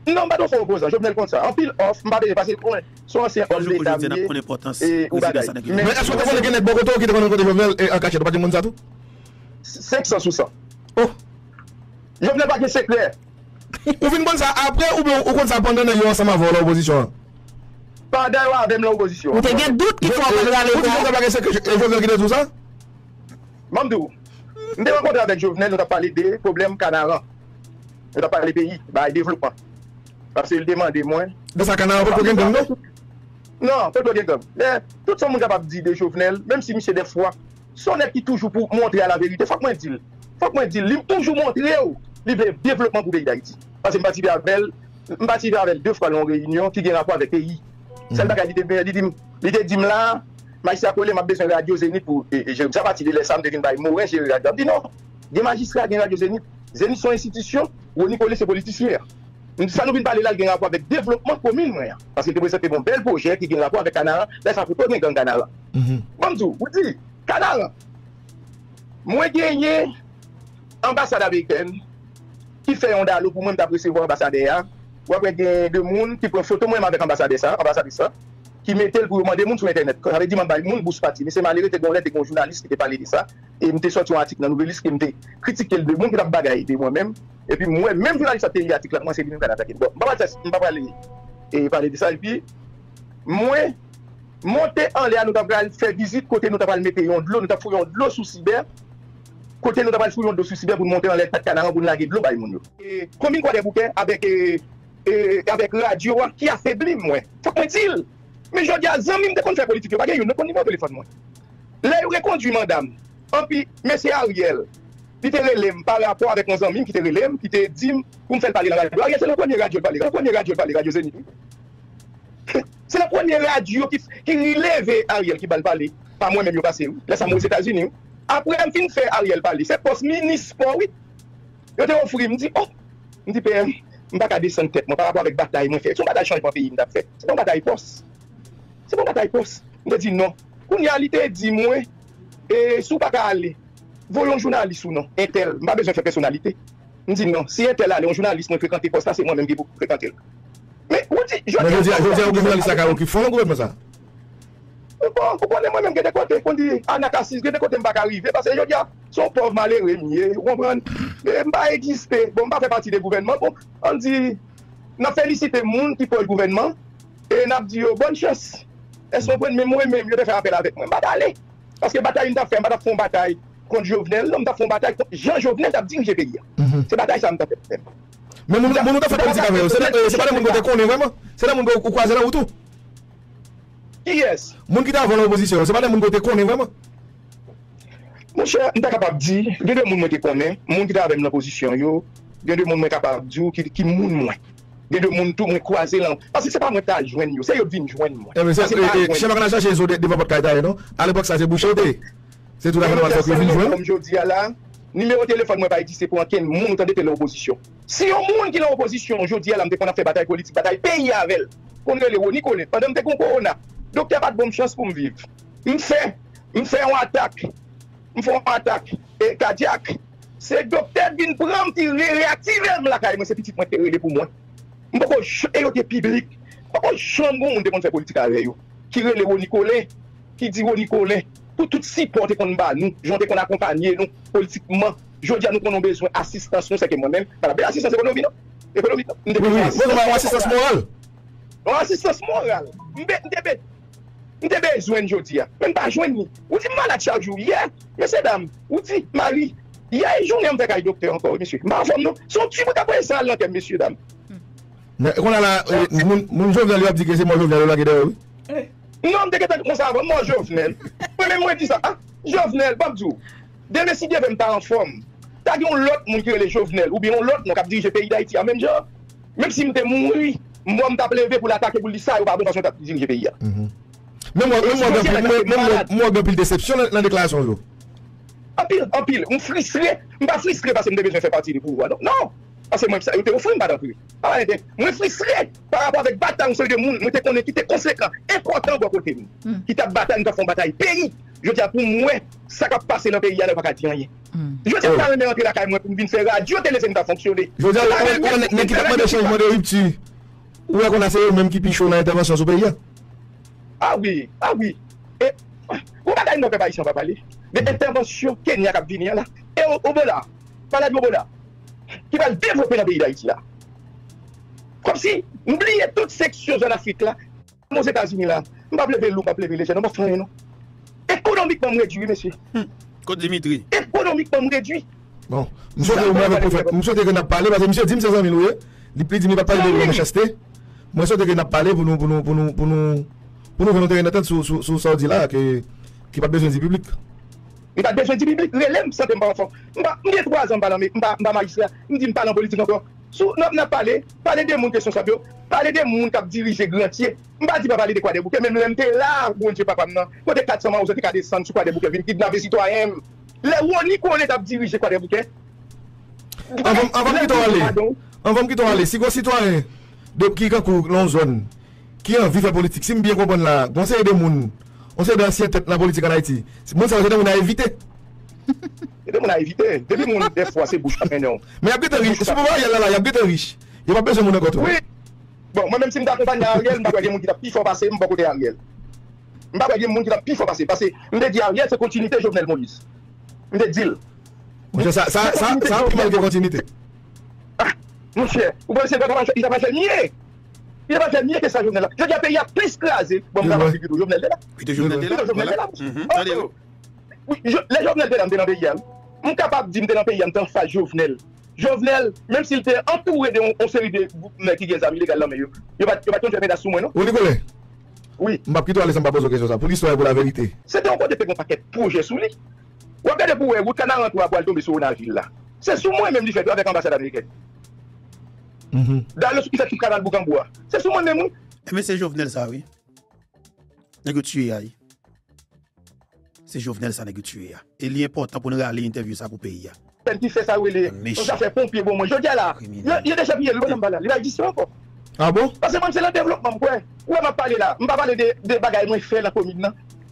Non, pas ton faux opposant. Jovenel contre ça. En pile off, m'pa dépasser point. Son ancien homme d'État. Je connais l'importance. Mais est-ce qu'on peut connaître beaucoup qui te connaît côté Jovenel et en cachette pas du monde ça tout? 500 sous ça. Oh. Jovenel pas c'est clair. Ou fin bon ça après ou bien ou comme ça pendant yo ensemble avec l'opposition. Pendant avec l'opposition. Ou te gen doute qu'il faut aller ou tu sais pas que c'est que Jovenel qui dit tout ça? Mamdou. On est rencontré avec Jovenel, nous avons parlé des problèmes Canaran. je dois parler pays, bah, développement. Parce qu'il demande moins. Dans sa canard, pas de gang, non? Non, pas de gang. Tout le monde est capable de dire de Jovenel, même si monsieur des fois, son est qui toujours pour montrer à la vérité. Faut que moi dise. Faut que moi dise. Il toujours montrer le développement pour le pays d'Haïti. Parce que je suis parti avec 2 fois dans réunion qui a rapport avec le pays. C'est le gars qui dit là, Maïssa Colé m'a besoin de Radio Zénith pour. Et j'ai parti de l'Essam de Vinbaï Mourin, j'ai regardé. Je dis non, des magistrats, des Radio Zénith. Zénith sont institutions où Nicolas c'est politicien. Ça nous vient parler là, il y a un rapport avec le développement commune. Parce que c'est un bel projet qui a un rapport avec Canara. Là, ça peut pas gagner Canara. Comme tout, vous dites, Canara, moi gagné ambassade américaine qui fait un dalo pour moi d'apprécier ambassadeur. Ou après, il y a des gens qui prennent photo moi avec ambassadeur ça, qui mettait le pour demander des gens sur Internet. Quand j'avais dit, je suis bouche parti. Mais c'est malheureux que des journalistes qui parlé de ça. Et je suis sorti un article dans la nouvelle liste qui m'a critiqué le monde qui a bagaille de moi-même. Et puis moi, même journaliste qui a l'article, moi, c'est lui qui a attaqué. Bon, je ne vais pas parler de ça. Et puis, moi, monter en l'air, nous avons fait visite, côté nous avons mettre de l'eau, nous avons fouillé de l'eau sous cyber. Côté nous avons fouillé de l'eau sous cyber pour monter en l'air, pas de canard pour nous laguer de l'eau. Et combien de bouquets avec radio qui affaiblit moi. Faut qu'on dise. Mais je dis à Zami, je ne fais politique, je ne sais pas numéro de téléphone. Là, il reconduit madame. Et puis, monsieur Ariel, qui te relève par rapport avec mon ami qui te relève, qui te dit pour me faire parler dans la radio. Ariel, c'est le premier radio parler. Le premier radio parler, Radio Zénith. C'est le premier radio qui relève Ariel qui va parler. Pas moi-même, je passe. Là, ça m'a aux États-Unis. Après, je finis de faire Ariel parler. C'est poste ministre, oui. Je te offre, je me dis, oh, je me dis, PM, je ne vais pas descendre tête par rapport avec bataille. C'est une bataille change pour le pays. C'est une bataille poste. C'est une bataille poste. Je dis non. Quand il y a l'idée, dis-moi, et si vous ne pouvez pas aller, voyons journaliste ou non, un tel, je n'ai pas besoin de faire personnalité. Je dis non, si un tel allait, un journaliste, moi fréquenter poste, c'est moi-même qui fréquenter. Mais vous dites, je dis aux journalistes qui font le gouvernement ça. Bon, vous connaissez moi-même, des côtés, qu'on dit, Anakassis, des côtés, je ne vais pas arriver, parce que je dis, son pauvre malheureux, vous comprenez, je ne vais pas exister, bon, je ne vais pas faire partie du gouvernement, bon, on dit, on félicite les gens qui font le gouvernement, et on dit, bonne chance. Est-ce qu'on peut moi-même, je vais faire appel avec moi, je vais aller. Parce que bataille, on a fait une bataille contre Jovenel, on a fait une bataille contre Jean Jovenel, on a dirigé le pays. C'est bataille, ça, on a fait. Mais on a fait politique avec eux, c'est pas les gens qui connaissent vraiment, c'est les gens qui croisent là autour. Qui est-ce? Les gens qui sont avant l'opposition, c'est pas les gens qui connaissent vraiment. Mon cher, je suis capable de dire, il y a des gens qui connaissent, les gens qui sont avec l'opposition, il y a des gens qui sont capables de dire qui moun moins. Il y a des gens qui croisent là. Parce que ce n'est pas moi qui ai joindre, c'est eux qui viennent joindre moi. Mais c'est chez moi, cherché les autres devant votre carrière, non? À l'époque, ça c'est bouché. C'est tout à fait normal que vous venez comme je dis là, numéro de téléphone, moi, pas dit c'est pour un monde qui est l'opposition. Si un monde qui est l'opposition, je dis là, on a fait bataille politique, bataille pays avec elle. Qu'on est le Nicolas, pendant que on corona. Donc, il n'y a pas de bonne chance pour me vivre. Je fais une attaque. Je fais une attaque cardiaque. C'est le docteur qui me prend, qui réactive la carrière. C'est petit point terrible pour moi. Je ne suis pas public. Je ne suis pas de faire politique avec eux. Qui relève au Nicolas, qui dit au Nicolas, pour tout support qu'on bat nous, gens qu'on accompagne nous politiquement. Je dis à nous qu'on a besoin d'assistance, c'est que moi-même, assistance économique, non? Économique, non? Oui, assistance morale. Assistance morale. Je n'ai pas besoin de jodi. Même pas joindre. Vous dites malade chaque jour. Hier, monsieur dame, vous dites Marie, hier, une journée, on fait avec le docteur encore, monsieur. Ma femme, non. Son tué, vous avez ça, monsieur dame. Mais on a là, mon Jovenel lui a dit que c'est moi Jovenel là qui est derrière, oui. Non, je ne sais pas, moi Jovenel. Moi-même, moi, je dis ça. Jovenel, Babdou, dès que si Dieu veut me en forme, t'as dit on l'autre monde qui est le Jovenel, ou bien on l'autre monde qui a dirigé le pays d'Haïti en même genre. Même si je suis mort, moi, je t'ai levé pour l'attaquer, pour dire ça, ou pas, parce que je dirigé le pays. Même moi, j'ai une déception dans la déclaration. En pile, je suis frustré. Je ne suis pas frustré parce que je devais faire partie du pouvoir. Non, parce que moi, je suis offert, madame. Je suis frustré par rapport avec bataille sur le monde. Je suis qui était conséquent, important pour côté. Qui t'a bataille, nous avons fait bataille. Pays, je dis pour moi, ça qui a passé dans le pays, il n'y a pas dire rien. Je dis pas même rentrer la caille moi pour venir faire radio, télé, ça ne fonctionner. Je veux dire, on a pas de changement de rupture. Ou est-ce qu'on a essayé même qui pichot dans l'intervention sur le pays? Ah oui. Et, vous ne pouvez pas ici, on va parler. Mais l'intervention Kenya qui va venir là, et au Bola, par du Bola, qui va développer dans le pays d'Haïti là. Comme si, oubliez toutes ces sections en Afrique là, aux États-Unis là, on va lever l'eau, on va lever les gens, on va faire non. Économiquement réduit, monsieur. Côte Dimitri. Économiquement réduit. Bon, monsieur que n'a parlé parce que monsieur dit 500 000 oui. Il dit il va parler de chasteté. Moi souhaite que n'a parlé pour nous faire terrain d'entente sur ça dit là qui pas besoin du public. Il pas besoin du public, relève ça de enfant. M'pa 3 ans m'pa magistrat, m'dit m'parle en politique encore. Sou n'a parler des monde qui sont sables, parler des monde qui dirigent grantier. M'pa dit pas parler de quoi des bouquets même m'était là bon Dieu papa maintenant. Côté 400 vous êtes qu'à descendre sur quoi des bouquets venir kidnapper citoyen. Les woni qu'on est à diriger quoi des bouquets. Avant que tu aller, si un citoyen qui est dans zone qui a envie de faire politique, si je bien comprendre là, conseil des gens, on sait d'ancienne tête dans la politique en Haïti. Moi ça on a évité. On a évité. Depuis mon des fois c'est bouche à peine. Mais il y a des riches, c'est pas il y a là, il y a des riches. Il n'y a pas besoin de mon contre. Oui. Bon, moi même si je m'accompagne à Ariel, je ne vais pas dire qui a plus fort passer, je vais côté Ariel. Je ne vais pas dire qui a plus fort passer parce que je me dis Ariel c'est continuité Jovenel Moïse. Je me dis ça a plus mal que continuité. Mon cher, vous pensez qu'il n'a pas fait mieux. Il n'a pas fait mieux que ça, Jovenel là. Je dis à pays a plus crasé. Bon, on va figurer Jovenel là. Puis de Jovenel là. Oui, les Jovenel là, dans le pays, je suis capable de dire que dans le pays, en tant que Jovenel. Jovenel, même s'il était entouré d'une série de groupes qui ont des amis légaux, il ne va pas tomber dans sous-moi, non? Vous rigolez? Oui. Je ne vais pas aller sans poser question ça. Pour l'histoire et pour la vérité. C'est encore de faire un paquet de projets sous lui. Vous regardez pour vous, canard en toi pour tomber sur une ville là. C'est sous moi-même qui fait avec l'ambassade américaine. Dans le qui fait tout le canal Bougamboua. C'est sous moi-même. Mais c'est Jovenel ça, oui. N'est-ce que tu es c'est Jovenel ça, n'est-ce que tu es. Et il est important pour nous aller interviewer ça pour payer. Qui fait ça, oui, on a fait pompier, bon, moi, je dis là, il y a déjà payé le bon là, il a existé encore. Ah bon? Parce que moi, c'est le développement, quoi. Où on m'a parlé là, on va parler des bagages que fait la commune,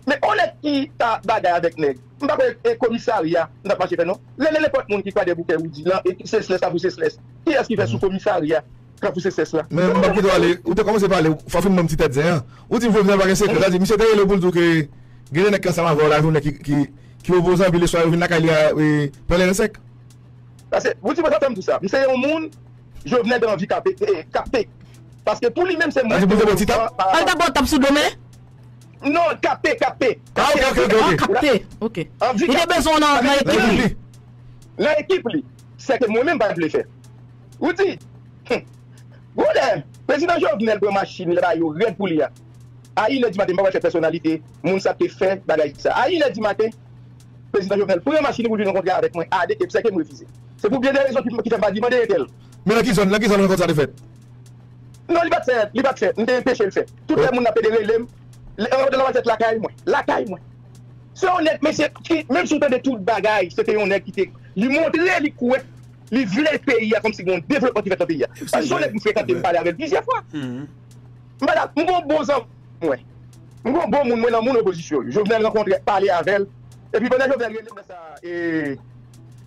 mais on est qui ta bagaille avec nous? On va parler de commissariat, on n'a pas fait non? Les potes qui font des bouquets, ou dit là, et c'est cela, ça vous c'est cela. Qui est-ce qui fait sous commissariat quand vous c'est cela? Mais on va plutôt aller, ou tu commences à parler, faut faire une petite tête, hein? Ou tu veux venir avec un secret, dit, monsieur, t'as le boule que, gagner n'est qu'un savoir la journée qui opposant, puis les soirs, il y a parler de sec. Parce que vous dites pas tout ça. C'est un monde, je venais dans la vie capé. Parce que pour lui-même, c'est moi. Ah, d'abord, tape sous domaine? Non, capé. Ah, ok. Capé, ok. Il a besoin dans l'équipe. L'équipe, c'est que moi-même, je vais le faire. Vous dites, le président Jovenel pour machine, il va red pour lui. Ah, il a dit matin, je vais faire personnalité. Mon ça te fait, ça. Ah, il a dit matin, président Jovenel, pour une machine, vous voulez rencontrer avec moi. Ah, c'est que je refuse. C'est pour bien des raisons qui ne pas demander elle. Mais la qui sonne comme ça de fait? Non, il va te faire, on empêché le fait. Tout le monde a pédé les la caille moi. C'est honnête, mais même si on a tout le bagage, c'était honnête qui était. Il montrait les coups, il voulait le pays comme si on développement qui fait le pays. Parce que honnête, vous fréquentez, vous parlez avec plusieurs fois. Madame, je suis un bon homme, moi. Je suis un bon monde, moi, dans mon opposition. Je venais rencontrer, parler avec elle. Et puis pendant que je venais dans ça, et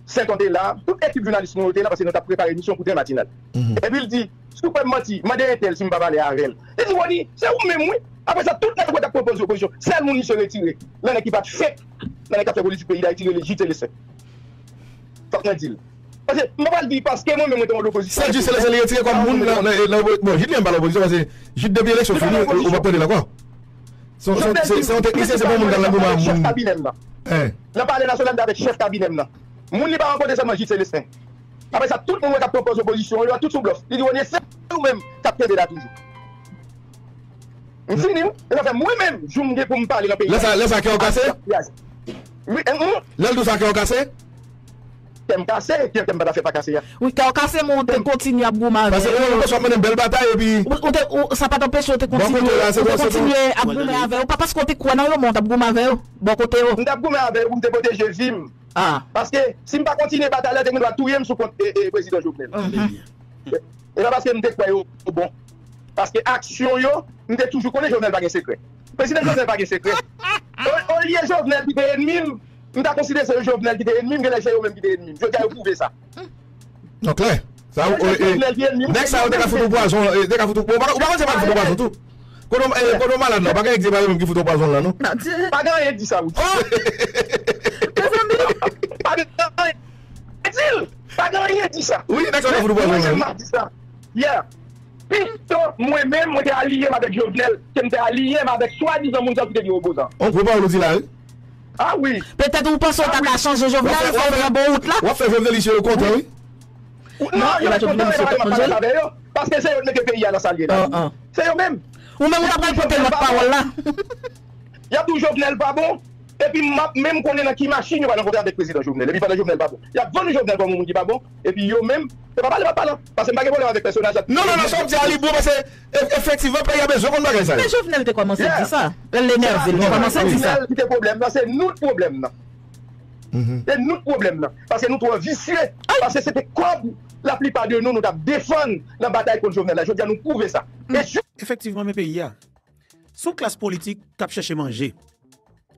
50 là, toute équipe journaliste était là parce que nous avons préparé une émission pour le matinal. Et puis il dit, si vous pouvez me mentir, je vais dire si je ne vais pas parler avec elle. Il dit, c'est vous-même, oui. Après ça, tout le monde a proposé l'opposition. C'est le monde qui se retire. Là, l'équipe a fait. Là, l'équipe a fait politique, il a tiré les gîtes et les seins. Faut que je dise. Parce que je ne vais pas le dire parce que moi-même, je suis dans l'opposition. C'est juste les retirer comme monde. Bon, je ne viens pas l'opposition parce que je depuis l'élection finie, on va parler là quoi. C'est un technicien, c'est pas monde dans le mouvement. Chef cabinet là. Là, parler national avec chef cabinet là. Moun n'est pas rencontré seulement Gilles Célestin. Après ça, tout le monde a proposé l'opposition, il a tout sous bluff. Il dit, on est seul ou même, ça peut là toujours. Je finis, moi-même, je me dis pour me parler dans le pays. Là, ça qui est cassé? Oui, là, tout ça qui est cassé? T'aimes casser, t'aimes pas faire pas casser. Oui, t'es cassé, mais on continue à boumer. Parce que on soit une belle bataille et puis. Ça pas t'empêcher de continuer à boumer avec. Pas parce qu'on te croit dans le monde, à boumer avec. Bon côté. On t'a boumé avec, on te protéger Vim. Parce que si je ne pas continuer à batailler, je dois tout sous le président Jovenel. Et là, parce que je me crois bon. Parce que l'action, je me toujours connais Jovenel pas de secret. Le président Jovenel pas de secret. On lié Jovenel qui est ennemi. Je ne considère que c'est Jovenel qui est ennemi, mais les gens même qui est ennemi. Je dois prouver ça. Donc là, ça dès que ça a foutu au poison, dès que ça foutu au poison, on va pas foutu au poison tout. Quand on malade là, pas quelqu'un qui dit qui fout au poison là non. Pas grand dit ça. Pas grand dit ça. Oui, d'accord, on fout au poison là. Dit ça. Hier. Plutôt moi-même, je suis allié avec Jovenel, je suis allié avec soi-disant mon qui était opposant. On peut pas le dire là. Ah oui. Peut-être vous pensez qu'on a changé Jovenel, il faut faire bon route là. On fait Jovenel ici au compte, oui. Non, il y a Jovenel qui parler avec eux. Parce que c'est eux qui pays à la salle. C'est eux-mêmes. Ou même on a pas porté notre parole là. Il y a tout Jovenel pas bon. Et puis même qu'on est dans qui machine, on va rencontrer avec le président Jovenel. Et puis pendant Jovenel pas bon. Il y a 20 Jovenel comme qui pas bon. Et puis eux même, c'est pas parler parce que pas de problème avec personnage. Non, ça me dit Ali bon parce que effectivement il y a besoin qu'on bagaille ça. Mais Jovenel te commencé à dire ça. Elle l'énerve, il commence à dire ça. C'est problème là, c'est nous le problème là. C'est nous le problème là. Parce que nous sommes vicieux. Parce que c'était comme la plupart de nous avons défendu la bataille contre Jovenel. Je veux dire, nous prouver ça. Effectivement, mes pays, son classe politique qui a cherché à manger,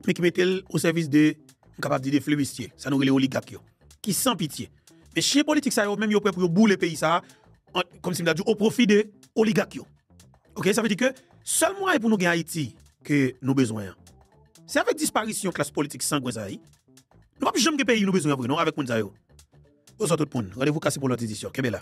mais qui mettait au service de, capable de dire, des flébistiers, ça nous les oligarques, qui sans pitié. Mais chez politique, ça, même, ils prêt pour bouler le pays, ça, comme si on a dit, au profit des oligarques. Ok, ça veut dire que seul moyen pour nous gagner Haïti que nous besoin, c'est avec disparition classe politique sanguine ça. Nous pas jamais pays nous besoin non avec moun ça yo. Aux autres monde, rendez-vous cassé pour l'autre édition. Kébé là.